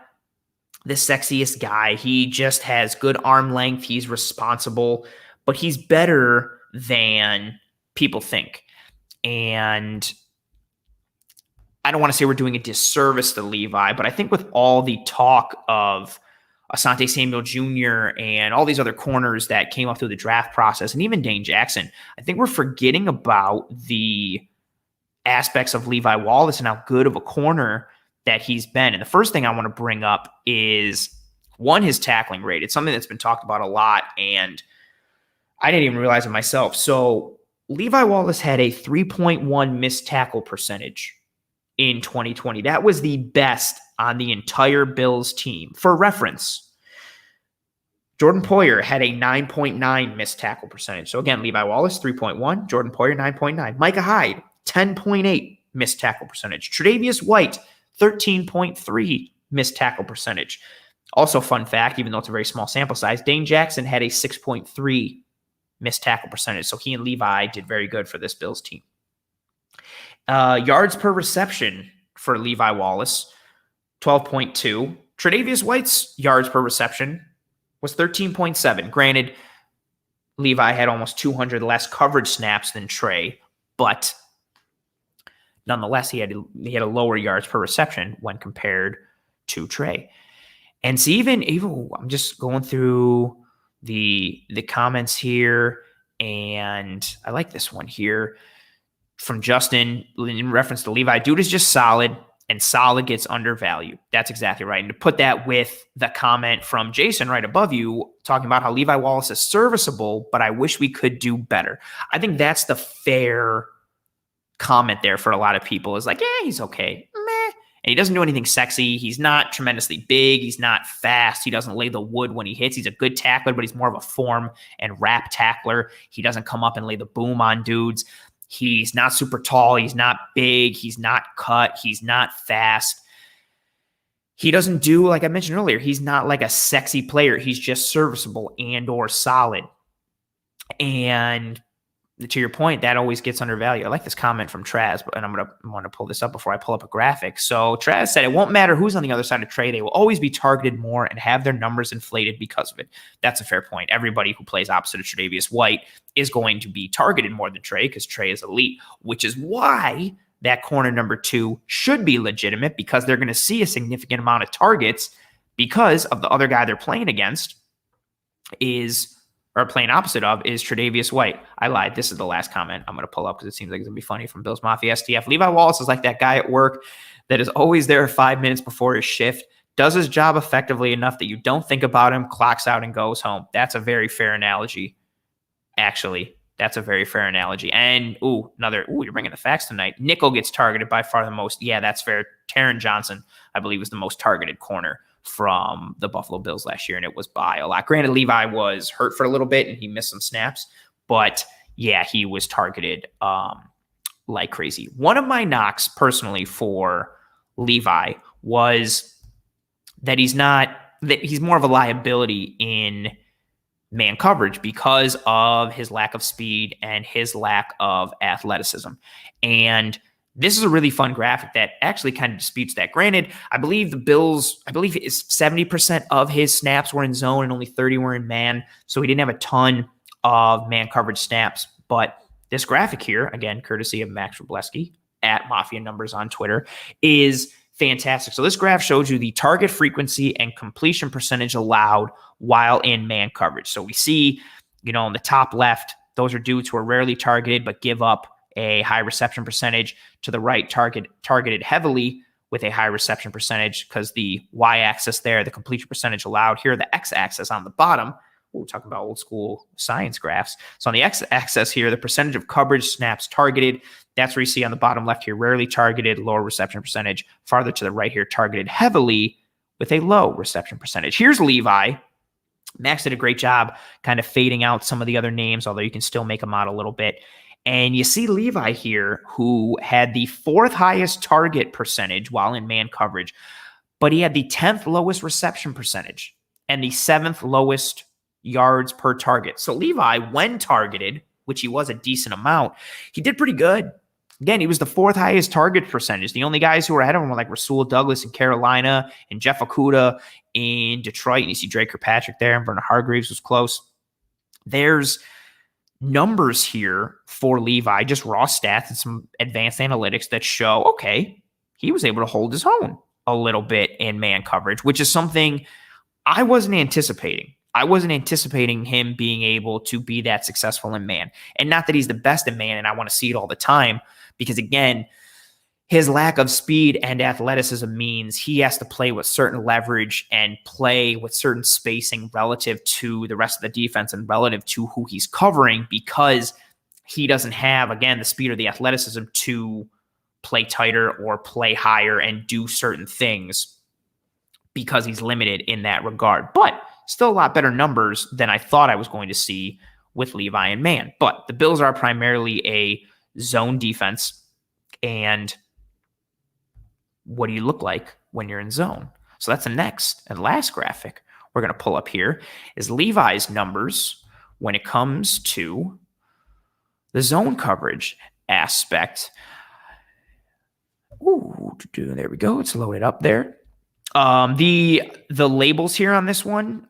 [SPEAKER 1] the sexiest guy. He just has good arm length. He's responsible, but he's better than people think. And I don't want to say we're doing a disservice to Levi, but I think with all the talk of Asante Samuel Jr. and all these other corners that came up through the draft process, and even Dane Jackson, I think we're forgetting about the aspects of Levi Wallace and how good of a corner that he's been. And the first thing I want to bring up is, one, his tackling rate. It's something that's been talked about a lot, and I didn't even realize it myself. So Levi Wallace had a 3.1 missed tackle percentage in 2020. That was the best on the entire Bills team. For reference, Jordan Poyer had a 9.9 missed tackle percentage. So again, Levi Wallace, 3.1. Jordan Poyer, 9.9. Micah Hyde, 10.8 missed tackle percentage. Tre'Davious White, 13.3 missed tackle percentage. Also, fun fact, even though it's a very small sample size, Dane Jackson had a 6.3 missed tackle percentage. So he and Levi did very good for this Bills team. Yards per reception for Levi Wallace, 12.2. Tre'Davious White's yards per reception was 13.7. Granted, Levi had almost 200 less coverage snaps than Trey, but nonetheless, he had a lower yards per reception when compared to Trey. And so even I'm just going through the comments here, and I like this one here from Justin in reference to Levi. Dude is just solid, and solid gets undervalued. That's exactly right. And to put that with the comment from Jason right above you, talking about how Levi Wallace is serviceable, but I wish we could do better. I think that's the fair comment there for a lot of people, is like, yeah, he's okay. Meh. And he doesn't do anything sexy. He's not tremendously big. He's not fast. He doesn't lay the wood when he hits. He's a good tackler, but he's more of a form and wrap tackler. He doesn't come up and lay the boom on dudes. He's not super tall. He's not big. He's not cut. He's not fast. He doesn't do, like I mentioned earlier, he's not like a sexy player. He's just serviceable and or solid. And to your point, that always gets undervalued. I like this comment from Traz, and I'm going to pull this up before I pull up a graphic. So Traz said, it won't matter who's on the other side of Trey. They will always be targeted more and have their numbers inflated because of it. That's a fair point. Everybody who plays opposite of Tre'Davious White is going to be targeted more than Trey because Trey is elite, which is why that corner number 2 should be legitimate, because they're going to see a significant amount of targets because of the other guy they're playing against or playing opposite of is Tre'Davious White. I lied. This is the last comment I'm going to pull up because it seems like it's going to be funny from Bills Mafia STF. Levi Wallace is like that guy at work that is always there 5 minutes before his shift, does his job effectively enough that you don't think about him, clocks out and goes home. That's a very fair analogy. Actually, that's a very fair analogy. And, you're bringing the facts tonight. Nickel gets targeted by far the most. Yeah, that's fair. Taryn Johnson, I believe, was the most targeted corner from the Buffalo Bills last year, and it was by a lot. Granted, Levi was hurt for a little bit, and he missed some snaps. But, yeah, he was targeted like crazy. One of my knocks, personally, for Levi was that he's more of a liability in man coverage because of his lack of speed and his lack of athleticism. And this is a really fun graphic that actually kind of disputes that. Granted, I believe the Bills, 70% of his snaps were in zone and only 30 were in man. So he didn't have a ton of man coverage snaps. But this graphic here, again, courtesy of Max Robleski at Mafia Numbers on Twitter, is fantastic. So this graph shows you the target frequency and completion percentage allowed while in man coverage. So we see, on the top left, those are dudes who are rarely targeted but give up a high reception percentage. To the right, targeted heavily with a high reception percentage, because the y-axis there, the completion percentage allowed. Here, the x-axis on the bottom. We're talking about old school science graphs. So on the x-axis here, the percentage of coverage snaps targeted. That's where you see on the bottom left here, rarely targeted, lower reception percentage. Farther to the right here, targeted heavily with a low reception percentage. Here's Levi. Max did a great job kind of fading out some of the other names, although you can still make them out a little bit. And you see Levi here, who had the 4th highest target percentage while in man coverage, but he had the 10th lowest reception percentage and the 7th lowest yards per target. So Levi, when targeted, which he was a decent amount, he did pretty good. Again, he was the 4th highest target percentage. The only guys who were ahead of him were like Rasul Douglas in Carolina and Jeff Okudah in Detroit. And you see Drake Kirkpatrick there, and Vernon Hargreaves was close. There's numbers here for Levi, just raw stats and some advanced analytics that show, okay, he was able to hold his own a little bit in man coverage, which is something I wasn't anticipating. I wasn't anticipating him being able to be that successful in man. And not that he's the best in man and I want to see it all the time, because again, his lack of speed and athleticism means he has to play with certain leverage and play with certain spacing relative to the rest of the defense and relative to who he's covering, because he doesn't have, again, the speed or the athleticism to play tighter or play higher and do certain things, because he's limited in that regard. But still a lot better numbers than I thought I was going to see with Levi and man. But the Bills are primarily a zone defense, and what do you look like when you're in zone? So that's the next and last graphic we're going to pull up here is Levi's numbers when it comes to the zone coverage aspect. Ooh, there we go. It's loaded up there. The labels here on this one,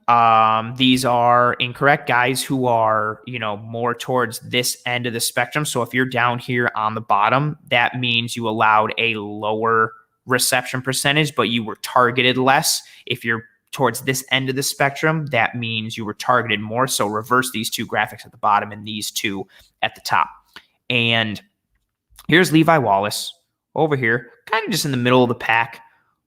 [SPEAKER 1] these are incorrect. Guys who are, more towards this end of the spectrum. So if you're down here on the bottom, that means you allowed a lower reception percentage, but you were targeted less. If you're towards this end of the spectrum, that means you were targeted more. So reverse these two graphics at the bottom and these two at the top. And here's Levi Wallace over here, kind of just in the middle of the pack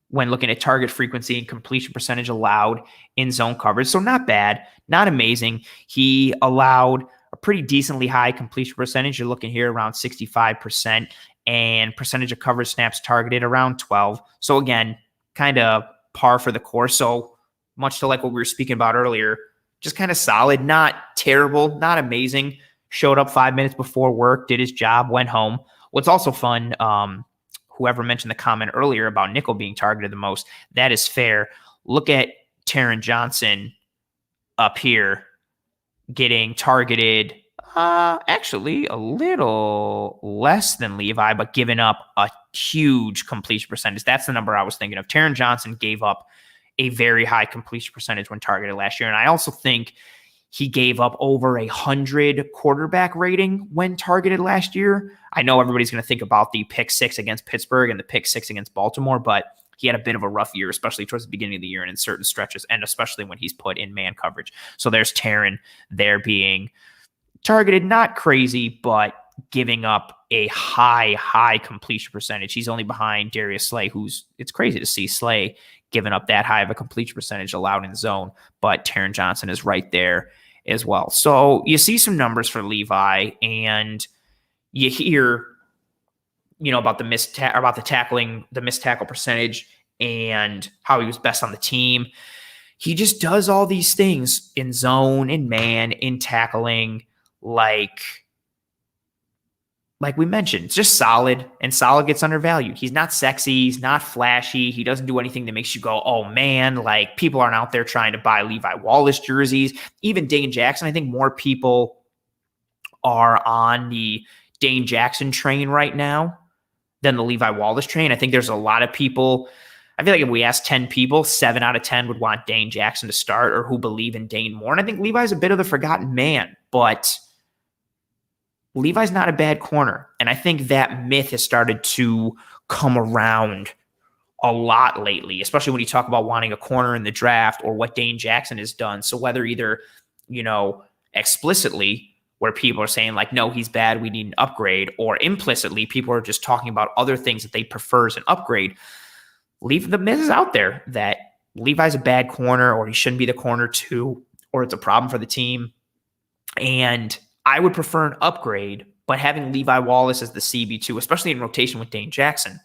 [SPEAKER 1] when looking at target frequency and completion percentage allowed in zone coverage. So not bad, not amazing. He allowed a pretty decently high completion percentage. You're looking here around 65%. and percentage of coverage snaps targeted around 12. So again, kind of par for the course. So much to like what we were speaking about earlier, just kind of solid, not terrible, not amazing. Showed up 5 minutes before work, did his job, went home. What's also fun, whoever mentioned the comment earlier about nickel being targeted the most, that is fair. Look at Taryn Johnson up here getting targeted actually a little less than Levi, but giving up a huge completion percentage. That's the number I was thinking of. Taryn Johnson gave up a very high completion percentage when targeted last year. And I also think he gave up over 100 quarterback rating when targeted last year. I know everybody's going to think about the pick 6 against Pittsburgh and the pick 6 against Baltimore, but he had a bit of a rough year, especially towards the beginning of the year and in certain stretches, and especially when he's put in man coverage. So there's Taryn there being targeted, not crazy, but giving up a high completion percentage. He's only behind Darius Slay, it's crazy to see Slay giving up that high of a completion percentage allowed in zone, but Taryn Johnson is right there as well. So you see some numbers for Levi, and you hear, about the missed tackle percentage and how he was best on the team. He just does all these things in zone, in man, in tackling, like we mentioned. It's just solid, and solid gets undervalued. He's not sexy. He's not flashy. He doesn't do anything that makes you go, oh man, like people aren't out there trying to buy Levi Wallace jerseys. Even Dane Jackson, I think more people are on the Dane Jackson train right now than the Levi Wallace train. I think there's a lot of people. I feel like if we asked 10 people, 7 out of 10 would want Dane Jackson to start or who believe in Dane more. And I think Levi's a bit of the forgotten man, but Levi's not a bad corner. And I think that myth has started to come around a lot lately, especially when you talk about wanting a corner in the draft or what Dane Jackson has done. So whether either, explicitly where people are saying like, no, he's bad, we need an upgrade, or implicitly people are just talking about other things that they prefer as an upgrade, the myth is out there that Levi's a bad corner, or he shouldn't be the corner 2, or it's a problem for the team. And I would prefer an upgrade, but having Levi Wallace as the CB2, especially in rotation with Dane Jackson,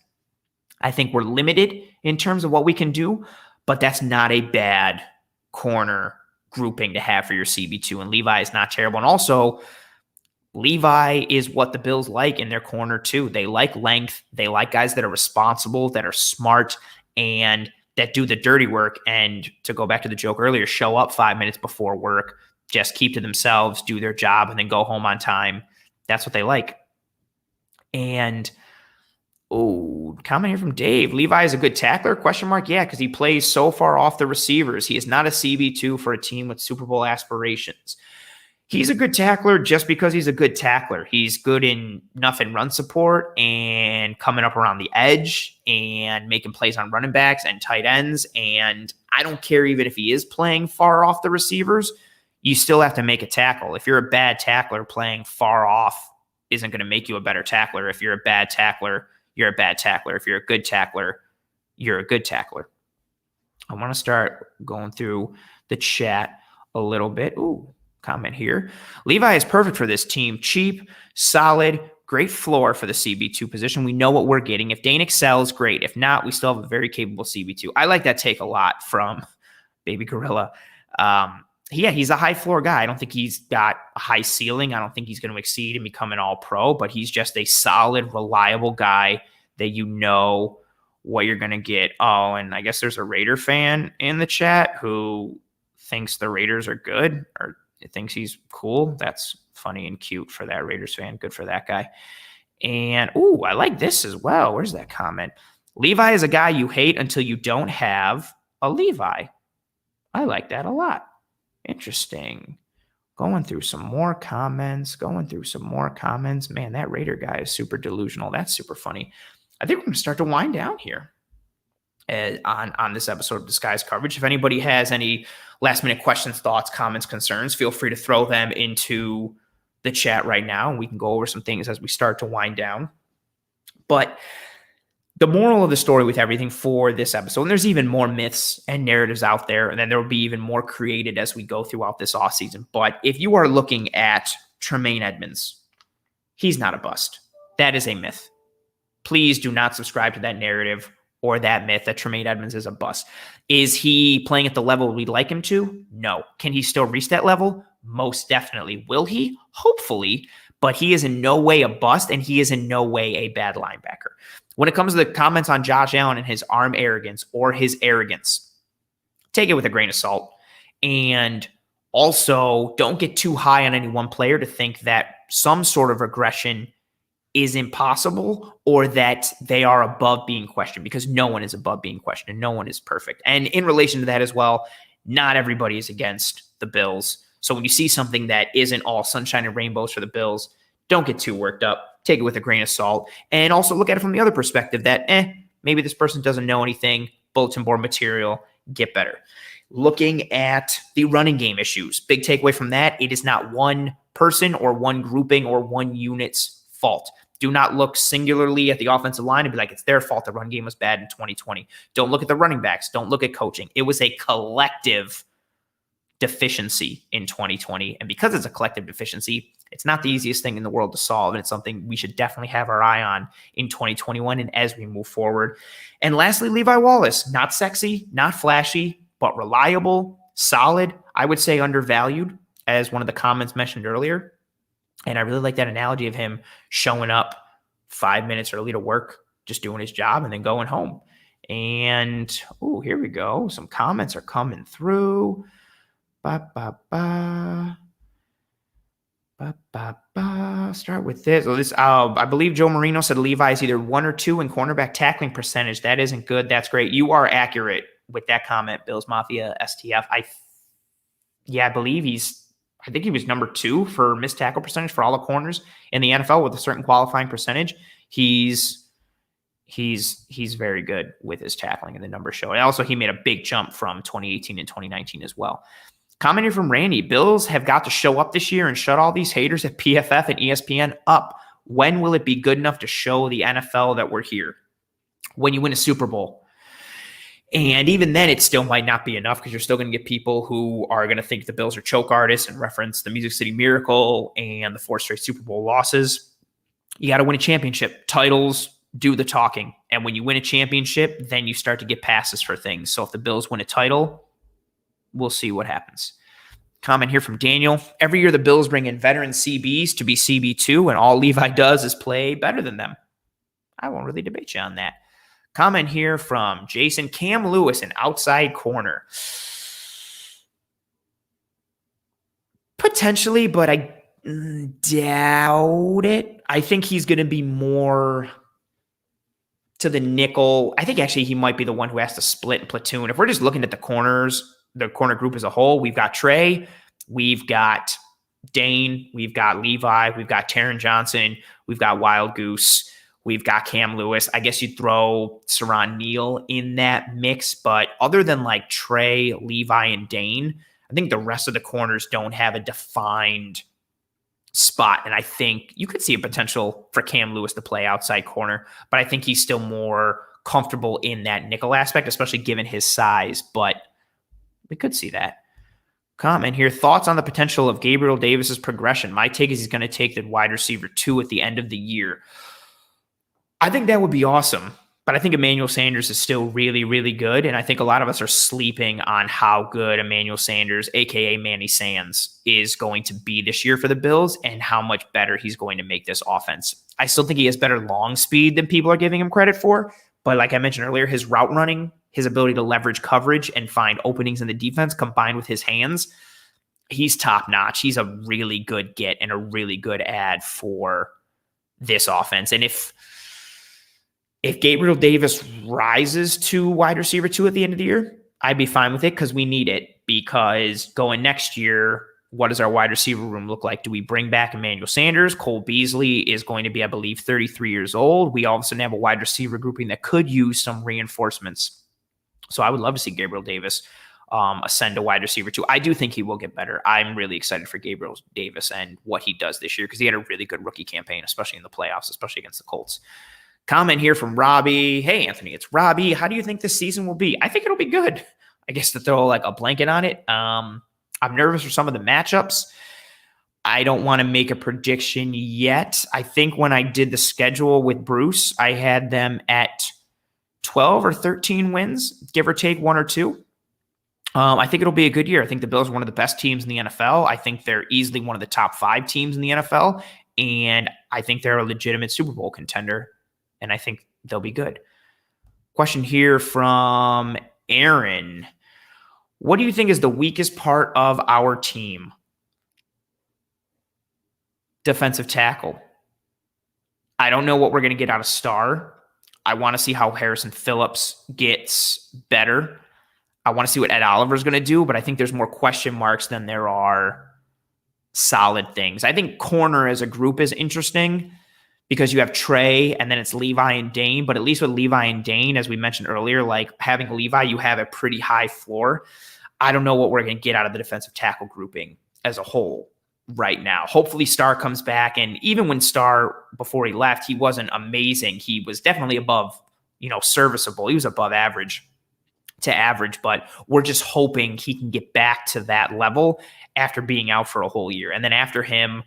[SPEAKER 1] I think we're limited in terms of what we can do, but that's not a bad corner grouping to have for your CB2. And Levi is not terrible. And also, Levi is what the Bills like in their corner too. They like length. They like guys that are responsible, that are smart, and that do the dirty work. And to go back to the joke earlier, show up 5 minutes before work, just keep to themselves, do their job, and then go home on time. That's what they like. And comment here from Dave. Levi is a good tackler? ? Yeah, because he plays so far off the receivers. He is not a CB2 for a team with Super Bowl aspirations. He's a good tackler just because he's a good tackler. He's good enough in run support and coming up around the edge and making plays on running backs and tight ends. And I don't care even if he is playing far off the receivers, you still have to make a tackle. If you're a bad tackler, playing far off isn't going to make you a better tackler. If you're a bad tackler, you're a bad tackler. If you're a good tackler, you're a good tackler. I want to start going through the chat a little bit. Comment here. Levi is perfect for this team. Cheap, solid, great floor for the CB2 position. We know what we're getting. If Dane excels, great. If not, we still have a very capable CB2. I like that take a lot from Baby Gorilla. He's a high floor guy. I don't think he's got a high ceiling. I don't think he's going to exceed and become an all-pro, but he's just a solid, reliable guy that you know what you're going to get. Oh, and I guess there's a Raider fan in the chat who thinks the Raiders are good or thinks he's cool. That's funny and cute for that Raiders fan. Good for that guy. And, I like this as well. Where's that comment? Levi is a guy you hate until you don't have a Levi. I like that a lot. Interesting. Going through some more comments. Man, that Raider guy is super delusional. That's super funny. I think we're going to start to wind down here on this episode of Disguised Coverage. If anybody has any last-minute questions, thoughts, comments, concerns, feel free to throw them into the chat right now, and we can go over some things as we start to wind down. But the moral of the story with everything for this episode, and there's even more myths and narratives out there, and then there will be even more created as we go throughout this offseason. But if you are looking at Tremaine Edmunds, he's not a bust. That is a myth. Please do not subscribe to that narrative or that myth that Tremaine Edmunds is a bust. Is he playing at the level we'd like him to? No. Can he still reach that level? Most definitely. Will he? Hopefully. But he is in no way a bust, and he is in no way a bad linebacker. When it comes to the comments on Josh Allen and his arm arrogance or his arrogance, take it with a grain of salt. And also, don't get too high on any one player to think that some sort of regression is impossible or that they are above being questioned, because no one is above being questioned and no one is perfect. And in relation to that as well, not everybody is against the Bills. So when you see something that isn't all sunshine and rainbows for the Bills, don't get too worked up. Take it with a grain of salt. And also look at it from the other perspective that, maybe this person doesn't know anything, bulletin board material, get better. Looking at the running game issues, big takeaway from that, it is not one person or one grouping or one unit's fault. Do not look singularly at the offensive line and be like, it's their fault the run game was bad in 2020. Don't look at the running backs. Don't look at coaching. It was a collective deficiency in 2020. And because it's a collective deficiency, it's not the easiest thing in the world to solve. And it's something we should definitely have our eye on in 2021 and as we move forward. And lastly, Levi Wallace, not sexy, not flashy, but reliable, solid, I would say undervalued, as one of the comments mentioned earlier. And I really like that analogy of him showing up 5 minutes early to work, just doing his job and then going home. And, here we go. Some comments are coming through. Start with this. I believe Joe Marino said Levi is either 1 or 2 in cornerback tackling percentage. That isn't good. That's great. You are accurate with that comment, Bills Mafia STF. I think he was number 2 for missed tackle percentage for all the corners in the NFL with a certain qualifying percentage. He's very good with his tackling, and the numbers show. And also, he made a big jump from 2018 and 2019 as well. Comment here from Randy. Bills have got to show up this year and shut all these haters at PFF and ESPN up. When will it be good enough to show the NFL that we're here? When you win a Super Bowl. And even then, it still might not be enough, because you're still going to get people who are going to think the Bills are choke artists and reference the Music City Miracle and the 4 straight Super Bowl losses. You got to win a championship. Titles do the talking. And when you win a championship, then you start to get passes for things. So if the Bills win a title, we'll see what happens. Comment here from Daniel. Every year the Bills bring in veteran CBs to be CB2, and all Levi does is play better than them. I won't really debate you on that. Comment here from Jason. Cam Lewis, an outside corner. Potentially, but I doubt it. I think he's going to be more to the nickel. I think actually he might be the one who has to split and platoon. If we're just looking at the corners, the corner group as a whole, we've got Trey, we've got Dane, we've got Levi, we've got Taryn Johnson, we've got Wild Goose, we've got Cam Lewis. I guess you'd throw Saran Neal in that mix, but other than like Trey, Levi, and Dane, I think the rest of the corners don't have a defined spot. And I think you could see a potential for Cam Lewis to play outside corner, but I think he's still more comfortable in that nickel aspect, especially given his size, but we could see that. Comment here. Thoughts on the potential of Gabriel Davis's progression? My take is he's going to take the wide receiver 2 at the end of the year. I think that would be awesome, but I think Emmanuel Sanders is still really, really good, and I think a lot of us are sleeping on how good Emmanuel Sanders, a.k.a. Manny Sands, is going to be this year for the Bills and how much better he's going to make this offense. I still think he has better long speed than people are giving him credit for, but like I mentioned earlier, his route running, his ability to leverage coverage and find openings in the defense combined with his hands, he's top notch. He's a really good get and a really good add for this offense. And if Gabriel Davis rises to wide receiver 2 at the end of the year, I'd be fine with it because we need it. Because going next year, what does our wide receiver room look like? Do we bring back Emmanuel Sanders? Cole Beasley is going to be, I believe, 33 years old. We all of a sudden have a wide receiver grouping that could use some reinforcements. So I would love to see Gabriel Davis ascend to wide receiver 2. I do think he will get better. I'm really excited for Gabriel Davis and what he does this year because he had a really good rookie campaign, especially in the playoffs, especially against the Colts. Comment here from Robbie. Hey, Anthony, it's Robbie. How do you think this season will be? I think it'll be good. I guess to throw like a blanket on it. I'm nervous for some of the matchups. I don't want to make a prediction yet. I think when I did the schedule with Bruce, I had them at 12 or 13 wins, give or take one or two. I think it'll be a good year. I think the Bills are one of the best teams in the NFL. I think they're easily one of the top 5 teams in the NFL. And I think they're a legitimate Super Bowl contender. And I think they'll be good. Question here from Aaron. What do you think is the weakest part of our team? Defensive tackle. I don't know what we're going to get out of Starr. I want to see how Harrison Phillips gets better. I want to see what Ed Oliver's going to do, but I think there's more question marks than there are solid things. I think corner as a group is interesting because you have Trey and then it's Levi and Dane, but at least with Levi and Dane, as we mentioned earlier, like having Levi, you have a pretty high floor. I don't know what we're going to get out of the defensive tackle grouping as a whole right now. Hopefully Starr comes back, and even when Starr, before he left, he wasn't amazing. He was definitely above, serviceable. He was above average to average, but we're just hoping he can get back to that level after being out for a whole year. And then after him,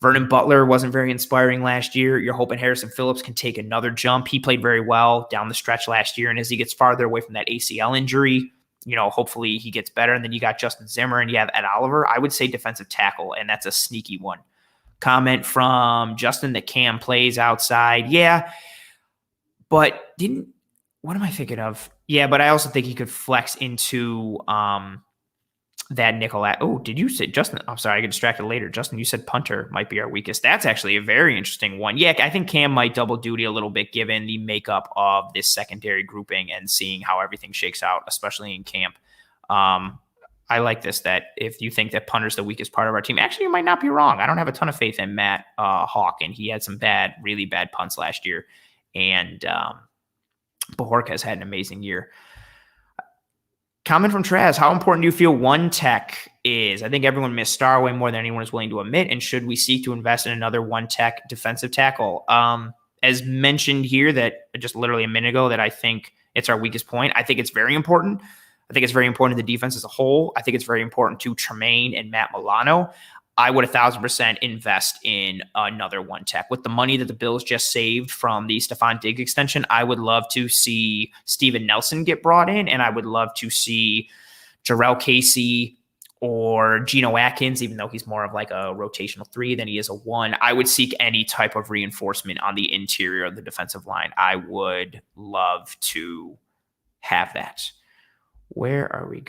[SPEAKER 1] Vernon Butler wasn't very inspiring last year. You're hoping Harrison Phillips can take another jump. He played very well down the stretch last year, and as he gets farther away from that ACL injury, hopefully he gets better. And then you got Justin Zimmer and you have Ed Oliver. I would say defensive tackle, and that's a sneaky one. Comment from Justin that Cam plays outside. Yeah, but what am I thinking of? Yeah, but I also think he could flex into that nickel. Oh, did you say Justin? I'm sorry, I get distracted later. Justin, you said punter might be our weakest. That's actually a very interesting one. Yeah, I think Cam might double duty a little bit given the makeup of this secondary grouping and seeing how everything shakes out, especially in camp. I like this, that if you think that punter's the weakest part of our team, actually you might not be wrong. I don't have a ton of faith in Matt Hawk, and he had some really bad punts last year. And Bajorka has had an amazing year. Comment from Traz. How important do you feel one tech is? I think everyone missed Starr way more than anyone is willing to admit. And should we seek to invest in another one tech defensive tackle? As mentioned here, that just literally a minute ago, that I think it's our weakest point. I think it's very important. I think it's very important to the defense as a whole. I think it's very important to Tremaine and Matt Milano. I would 1,000% invest in another one tech. With the money that the Bills just saved from the Stephon Diggs extension, I would love to see Steven Nelson get brought in, and I would love to see Jarrell Casey or Geno Atkins, even though he's more of like a rotational 3 than he is a 1. I would seek any type of reinforcement on the interior of the defensive line. I would love to have that. Where are we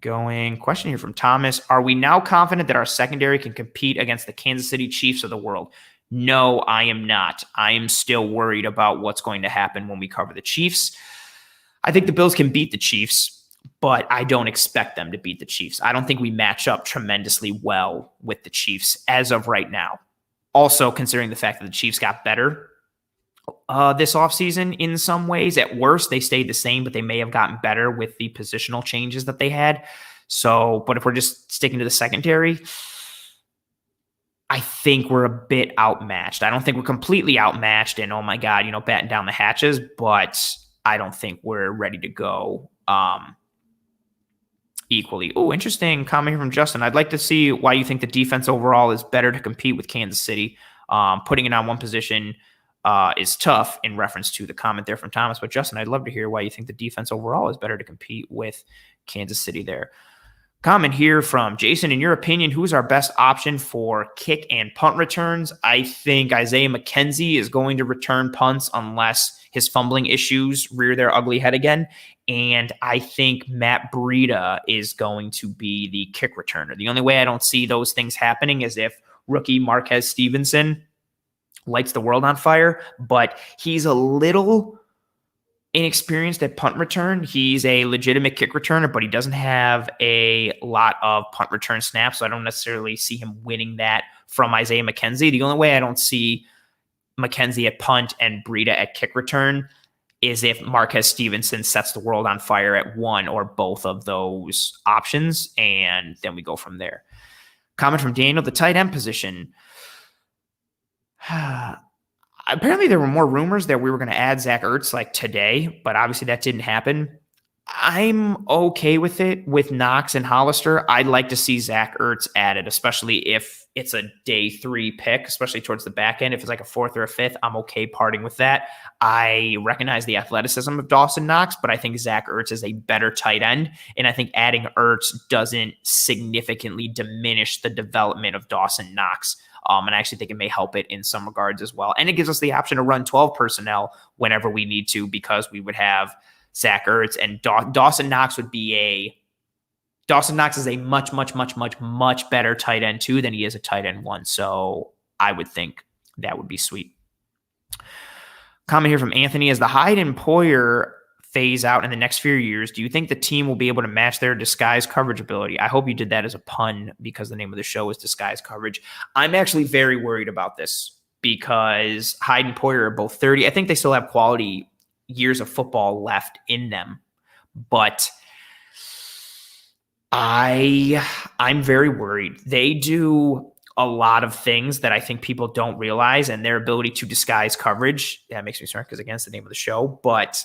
[SPEAKER 1] going? Question here from Thomas. Are we now confident that our secondary can compete against the Kansas City Chiefs of the world? No, I am not. I am still worried about what's going to happen when we cover the Chiefs. I think the Bills can beat the Chiefs, but I don't expect them to beat the Chiefs. I don't think we match up tremendously well with the Chiefs as of right now. Also, considering the fact that the Chiefs got better this offseason in some ways. At worst, they stayed the same, but they may have gotten better with the positional changes that they had. So, but if we're just sticking to the secondary, I think we're a bit outmatched. I don't think we're completely outmatched and, oh my God, batten down the hatches, but I don't think we're ready to go equally. Oh, interesting comment here from Justin. I'd like to see why you think the defense overall is better to compete with Kansas City. Putting it on one position is tough in reference to the comment there from Thomas. But Justin, I'd love to hear why you think the defense overall is better to compete with Kansas City there. Comment here from Jason. In your opinion, who's our best option for kick and punt returns? I think Isaiah McKenzie is going to return punts unless his fumbling issues rear their ugly head again. And I think Matt Breida is going to be the kick returner. The only way I don't see those things happening is if rookie Marquez Stevenson lights the world on fire, but he's a little inexperienced at punt return. He's a legitimate kick returner, but he doesn't have a lot of punt return snaps, so I don't necessarily see him winning that from Isaiah McKenzie. The only way I don't see McKenzie at punt and Breida at kick return is if Marquez Stevenson sets the world on fire at one or both of those options, and then we go from there. Comment from Daniel, the tight end position. Apparently there were more rumors that we were going to add Zach Ertz like today, but obviously that didn't happen. I'm okay with it with Knox and Hollister. I'd like to see Zach Ertz added, especially if it's a day 3 pick, especially towards the back end. If it's like a 4th or a 5th, I'm okay parting with that. I recognize the athleticism of Dawson Knox, but I think Zach Ertz is a better tight end. And I think adding Ertz doesn't significantly diminish the development of Dawson Knox. And I actually think it may help it in some regards as well. And it gives us the option to run 12 personnel whenever we need to, because we would have Zach Ertz and Dawson Knox is a much, much, much, much, much better tight end 2 than he is a tight end 1. So I would think that would be sweet. Comment here from Anthony: as the Hyde and Poyer phase out in the next few years, do you think the team will be able to match their disguise coverage ability? I hope you did that as a pun because the name of the show is Disguise Coverage. I'm actually very worried about this because Hyde and Poyer are both 30. I think they still have quality years of football left in them, but I'm very worried. They do a lot of things that I think people don't realize, and their ability to disguise coverage, that makes me smart because again, it's the name of the show, but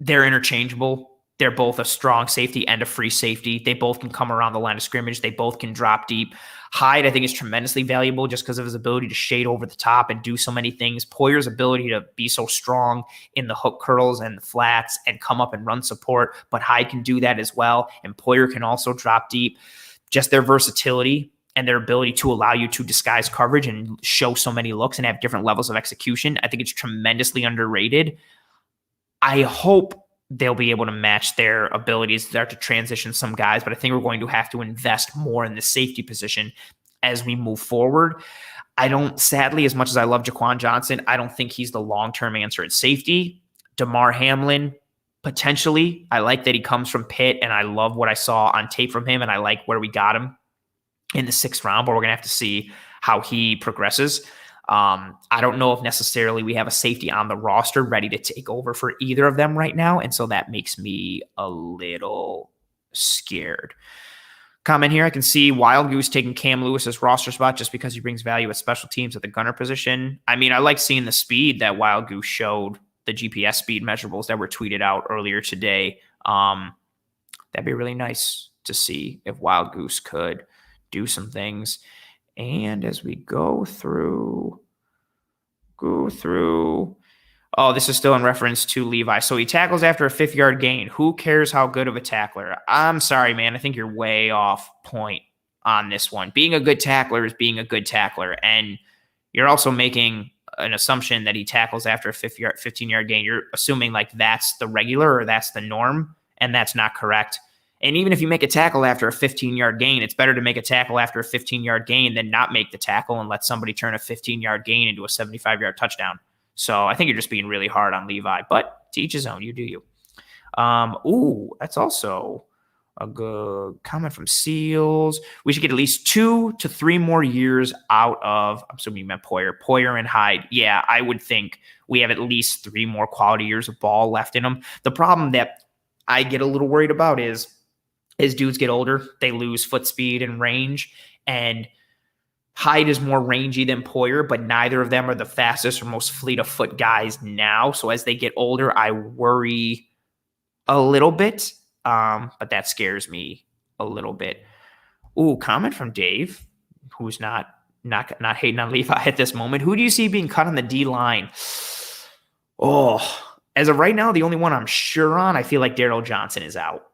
[SPEAKER 1] they're interchangeable. They're both a strong safety and a free safety. They both can come around the line of scrimmage. They both can drop deep. Hyde, I think, is tremendously valuable just because of his ability to shade over the top and do so many things. Poyer's ability to be so strong in the hook curls and the flats and come up and run support, but Hyde can do that as well. And Poyer can also drop deep. Just their versatility and their ability to allow you to disguise coverage and show so many looks and have different levels of execution, I think it's tremendously underrated. I hope they'll be able to match their abilities to start to transition some guys, but I think we're going to have to invest more in the safety position as we move forward. I don't, sadly, as much as I love Jaquan Johnson, I don't think he's the long-term answer at safety. Damar Hamlin, potentially. I like that he comes from Pitt, and I love what I saw on tape from him, and I like where we got him in the 6th round, but we're going to have to see how he progresses. I don't know if necessarily we have a safety on the roster ready to take over for either of them right now, and so that makes me a little scared. Comment here: I can see Wild Goose taking Cam Lewis's roster spot just because he brings value at special teams at the gunner position. I mean, I like seeing the speed that Wild Goose showed, the GPS speed measurables that were tweeted out earlier today. That'd be really nice to see if Wild Goose could do some things. And as we go through, oh, this is still in reference to Levi. So he tackles after a 5-yard gain. Who cares how good of a tackler? I'm sorry, man. I think you're way off point on this one. Being a good tackler is being a good tackler. And you're also making an assumption that he tackles after a 15-yard gain. You're assuming like that's the regular or that's the norm, and that's not correct. And even if you make a tackle after a 15-yard gain, it's better to make a tackle after a 15-yard gain than not make the tackle and let somebody turn a 15-yard gain into a 75-yard touchdown. So I think you're just being really hard on Levi, but to each his own. You do you. That's also a good comment from Seals. We should get at least 2 to 3 more years out of, I'm assuming you meant Poyer and Hyde. Yeah, I would think we have at least 3 more quality years of ball left in them. The problem that I get a little worried about is, as dudes get older, they lose foot speed and range, and Hyde is more rangy than Poyer, but neither of them are the fastest or most fleet of foot guys now. So as they get older, I worry a little bit, but that scares me a little bit. Comment from Dave, who's not hating on Levi at this moment. Who do you see being cut on the D line? As of right now, the only one I'm sure on, I feel like Daryl Johnson is out,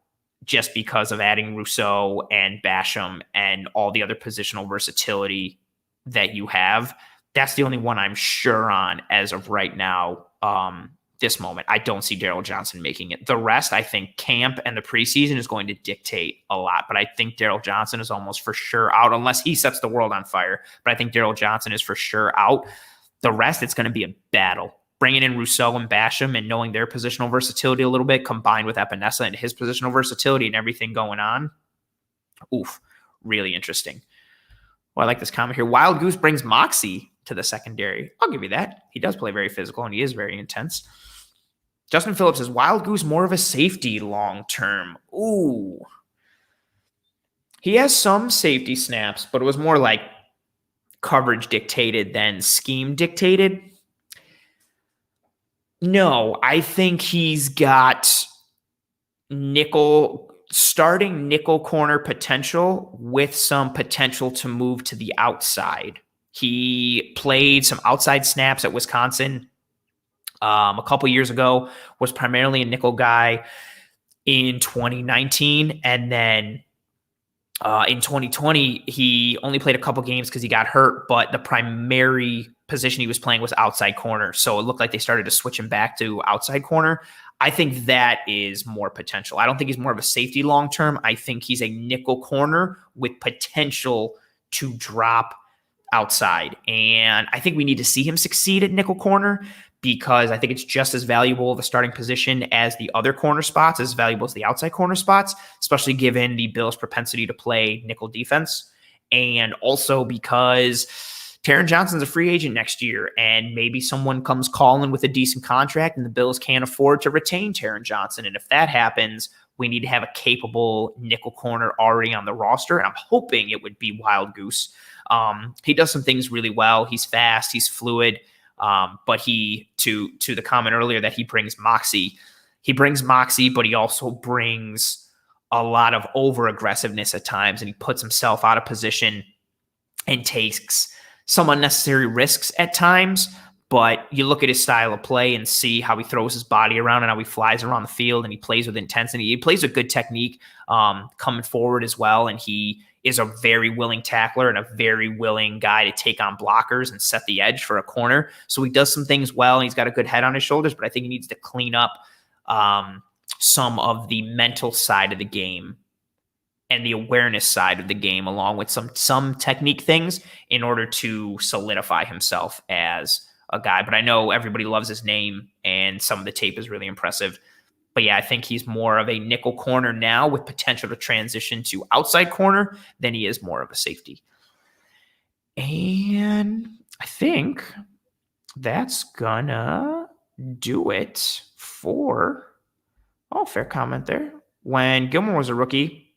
[SPEAKER 1] just because of adding Rousseau and Basham and all the other positional versatility that you have. That's the only one I'm sure on as of right now, this moment. I don't see Daryl Johnson making it. The rest, I think camp and the preseason is going to dictate a lot, but I think Daryl Johnson is almost for sure out unless he sets the world on fire. But I think Daryl Johnson is for sure out. The rest, it's going to be a battle. Bringing in Rousseau and Basham and knowing their positional versatility a little bit, combined with Epinesa and his positional versatility and everything going on. Really interesting. Well, I like this comment here. Wild Goose brings moxie to the secondary. I'll give you that. He does play very physical, and he is very intense. Justin Phillips says, Wild Goose more of a safety long-term. He has some safety snaps, but it was more like coverage dictated than scheme dictated. No, I think he's got starting nickel corner potential with some potential to move to the outside. He played some outside snaps at Wisconsin a couple years ago, was primarily a nickel guy in 2019. And then in 2020, he only played a couple games because he got hurt, but the primary position he was playing was outside corner. So it looked like they started to switch him back to outside corner. I think that is more potential. I don't think he's more of a safety long-term. I think he's a nickel corner with potential to drop outside. And I think we need to see him succeed at nickel corner because I think it's just as valuable of a starting position as the other corner spots, as valuable as the outside corner spots, especially given the Bills' propensity to play nickel defense. And also because Taryn Johnson's a free agent next year, and maybe someone comes calling with a decent contract and the Bills can't afford to retain Taryn Johnson. And if that happens, we need to have a capable nickel corner already on the roster. And I'm hoping it would be Wild Goose. He does some things really well. He's fast, he's fluid. But he, to the comment earlier that he brings moxie, but he also brings a lot of over aggressiveness at times, and he puts himself out of position and takes some unnecessary risks at times. But you look at his style of play and see how he throws his body around and how he flies around the field, and he plays with intensity. He plays with good technique coming forward as well, and he is a very willing tackler and a very willing guy to take on blockers and set the edge for a corner. So he does some things well, and he's got a good head on his shoulders, but I think he needs to clean up some of the mental side of the game and the awareness side of the game, along with some technique things in order to solidify himself as a guy. But I know everybody loves his name, and some of the tape is really impressive. But yeah, I think he's more of a nickel corner now with potential to transition to outside corner than he is more of a safety. And I think that's gonna do it for, fair comment there. When Gilmore was a rookie,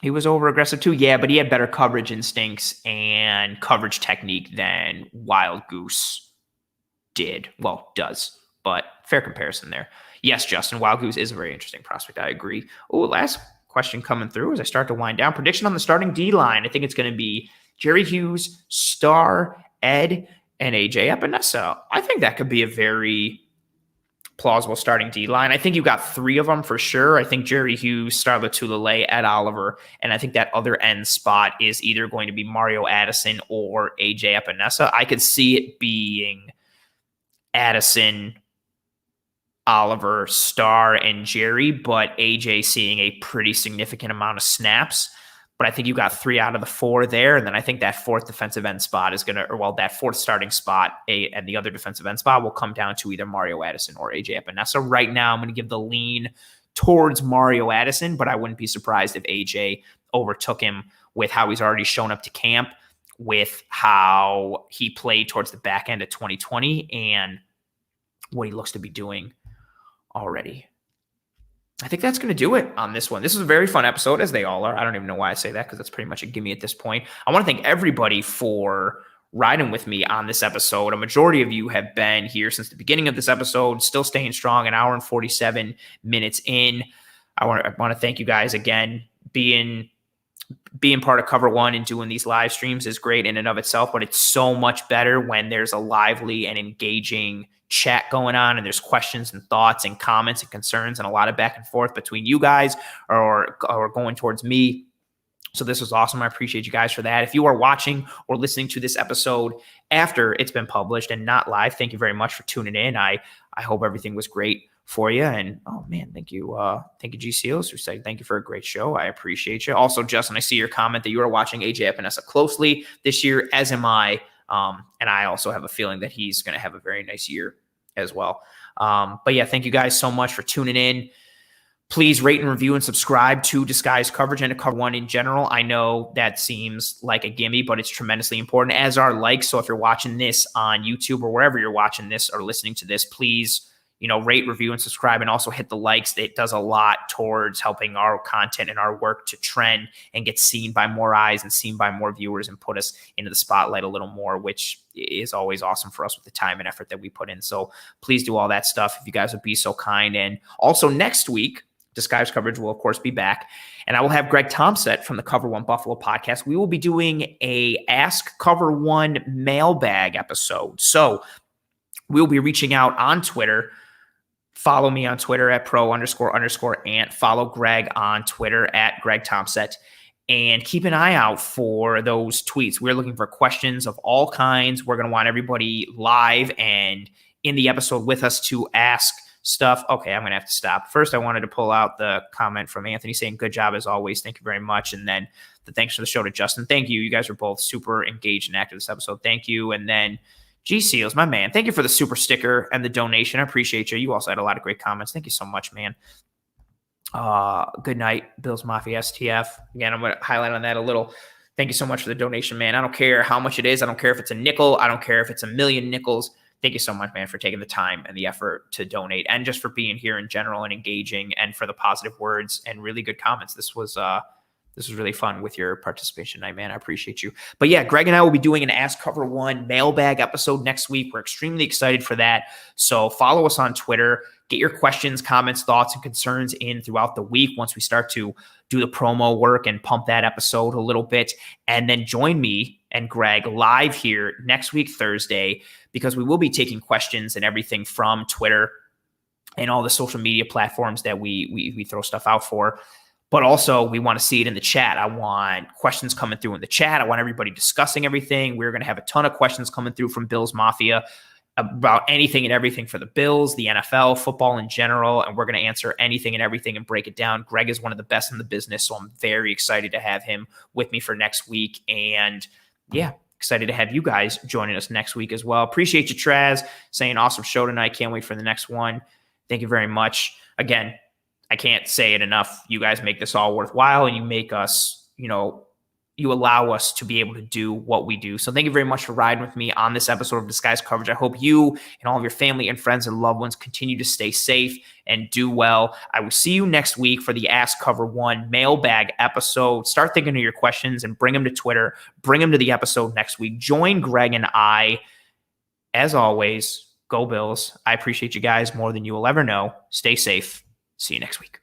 [SPEAKER 1] he was over aggressive too. Yeah, but he had better coverage instincts and coverage technique than Wild Goose does. But fair comparison there. Yes, Justin, Wild Goose is a very interesting prospect. I agree. Oh, last question coming through as I start to wind down. Prediction on the starting D-line. I think it's going to be Jerry Hughes, Star, Ed, and AJ Epinesa. I think that could be a very plausible starting D-line. I think you got three of them for sure. I think Jerry Hughes, Star Lotulelei, Ed Oliver, and I think that other end spot is either going to be Mario Addison or AJ Epinesa. I could see it being Addison, Oliver, Star, and Jerry, but AJ seeing a pretty significant amount of snaps. But I think you got three out of the four there. And then I think that fourth defensive end spot is that fourth starting spot and the other defensive end spot will come down to either Mario Addison or AJ Epinesa. Right now, I'm going to give the lean towards Mario Addison, but I wouldn't be surprised if AJ overtook him with how he's already shown up to camp, with how he played towards the back end of 2020 and what he looks to be doing already. I think that's going to do it on this one. This is a very fun episode, as they all are. I don't even know why I say that, because that's pretty much a gimme at this point. I want to thank everybody for riding with me on this episode. A majority of you have been here since the beginning of this episode, still staying strong, an hour and 47 minutes in. I want to thank you guys again. Being part of Cover One and doing these live streams is great in and of itself, but it's so much better when there's a lively and engaging chat going on and there's questions and thoughts and comments and concerns and a lot of back and forth between you guys or going towards me. So this was awesome. I appreciate you guys for that. If you are watching or listening to this episode after it's been published and not live, thank you very much for tuning in. I hope everything was great for you. And thank you GCOs who said thank you for a great show. I appreciate you. Also, Justin, I see your comment that you are watching AJ Epinesa closely this year, as am I. And I also have a feeling that he's going to have a very nice year as well. But yeah, thank you guys so much for tuning in. Please rate and review and subscribe to Disguised Coverage and to Cover One in general. I know that seems like a gimme, but it's tremendously important, as are likes. So if you're watching this on YouTube or wherever you're watching this or listening to this, please, rate, review, and subscribe, and also hit the likes. It does a lot towards helping our content and our work to trend and get seen by more eyes and seen by more viewers and put us into the spotlight a little more, which is always awesome for us with the time and effort that we put in. So please do all that stuff if you guys would be so kind. And also next week, Disguise coverage will, of course, be back. And I will have Greg Thompson from the Cover One Buffalo podcast. We will be doing a Ask Cover One mailbag episode. So we'll be reaching out on Twitter. Follow me on Twitter at pro__ant. Follow Greg on Twitter at Greg Thompson. And keep an eye out for those tweets. We're looking for questions of all kinds. We're going to want everybody live and in the episode with us to ask stuff. Okay, I'm going to have to stop. First, I wanted to pull out the comment from Anthony saying, good job as always. Thank you very much. And then the thanks for the show to Justin. Thank you. You guys are both super engaged and active this episode. Thank you. And then G Seals, my man. Thank you for the super sticker and the donation. I appreciate you. You also had a lot of great comments. Thank you so much, man. Good night, Bills Mafia STF. Again, I'm going to highlight on that a little. Thank you so much for the donation, man. I don't care how much it is. I don't care if it's a nickel. I don't care if it's a million nickels. Thank you so much, man, for taking the time and the effort to donate and just for being here in general and engaging and for the positive words and really good comments. This was really fun with your participation tonight, man. I appreciate you. But yeah, Greg and I will be doing an Ask Cover One mailbag episode next week. We're extremely excited for that. So follow us on Twitter. Get your questions, comments, thoughts, and concerns in throughout the week once we start to do the promo work and pump that episode a little bit. And then join me and Greg live here next week, Thursday, because we will be taking questions and everything from Twitter and all the social media platforms that we throw stuff out for. But also, we want to see it in the chat. I want questions coming through in the chat. I want everybody discussing everything. We're going to have a ton of questions coming through from Bills Mafia about anything and everything for the Bills, the NFL, football in general, and we're going to answer anything and everything and break it down. Greg is one of the best in the business, so I'm very excited to have him with me for next week. And yeah, excited to have you guys joining us next week as well. Appreciate you, Traz, saying awesome show tonight. Can't wait for the next one. Thank you very much. Again, I can't say it enough. You guys make this all worthwhile, and you make us, you allow us to be able to do what we do. So thank you very much for riding with me on this episode of Disguise Coverage. I hope you and all of your family and friends and loved ones continue to stay safe and do well. I will see you next week for the Ask Cover One mailbag episode. Start thinking of your questions and bring them to Twitter. Bring them to the episode next week. Join Greg and I. As always, go Bills. I appreciate you guys more than you will ever know. Stay safe. See you next week.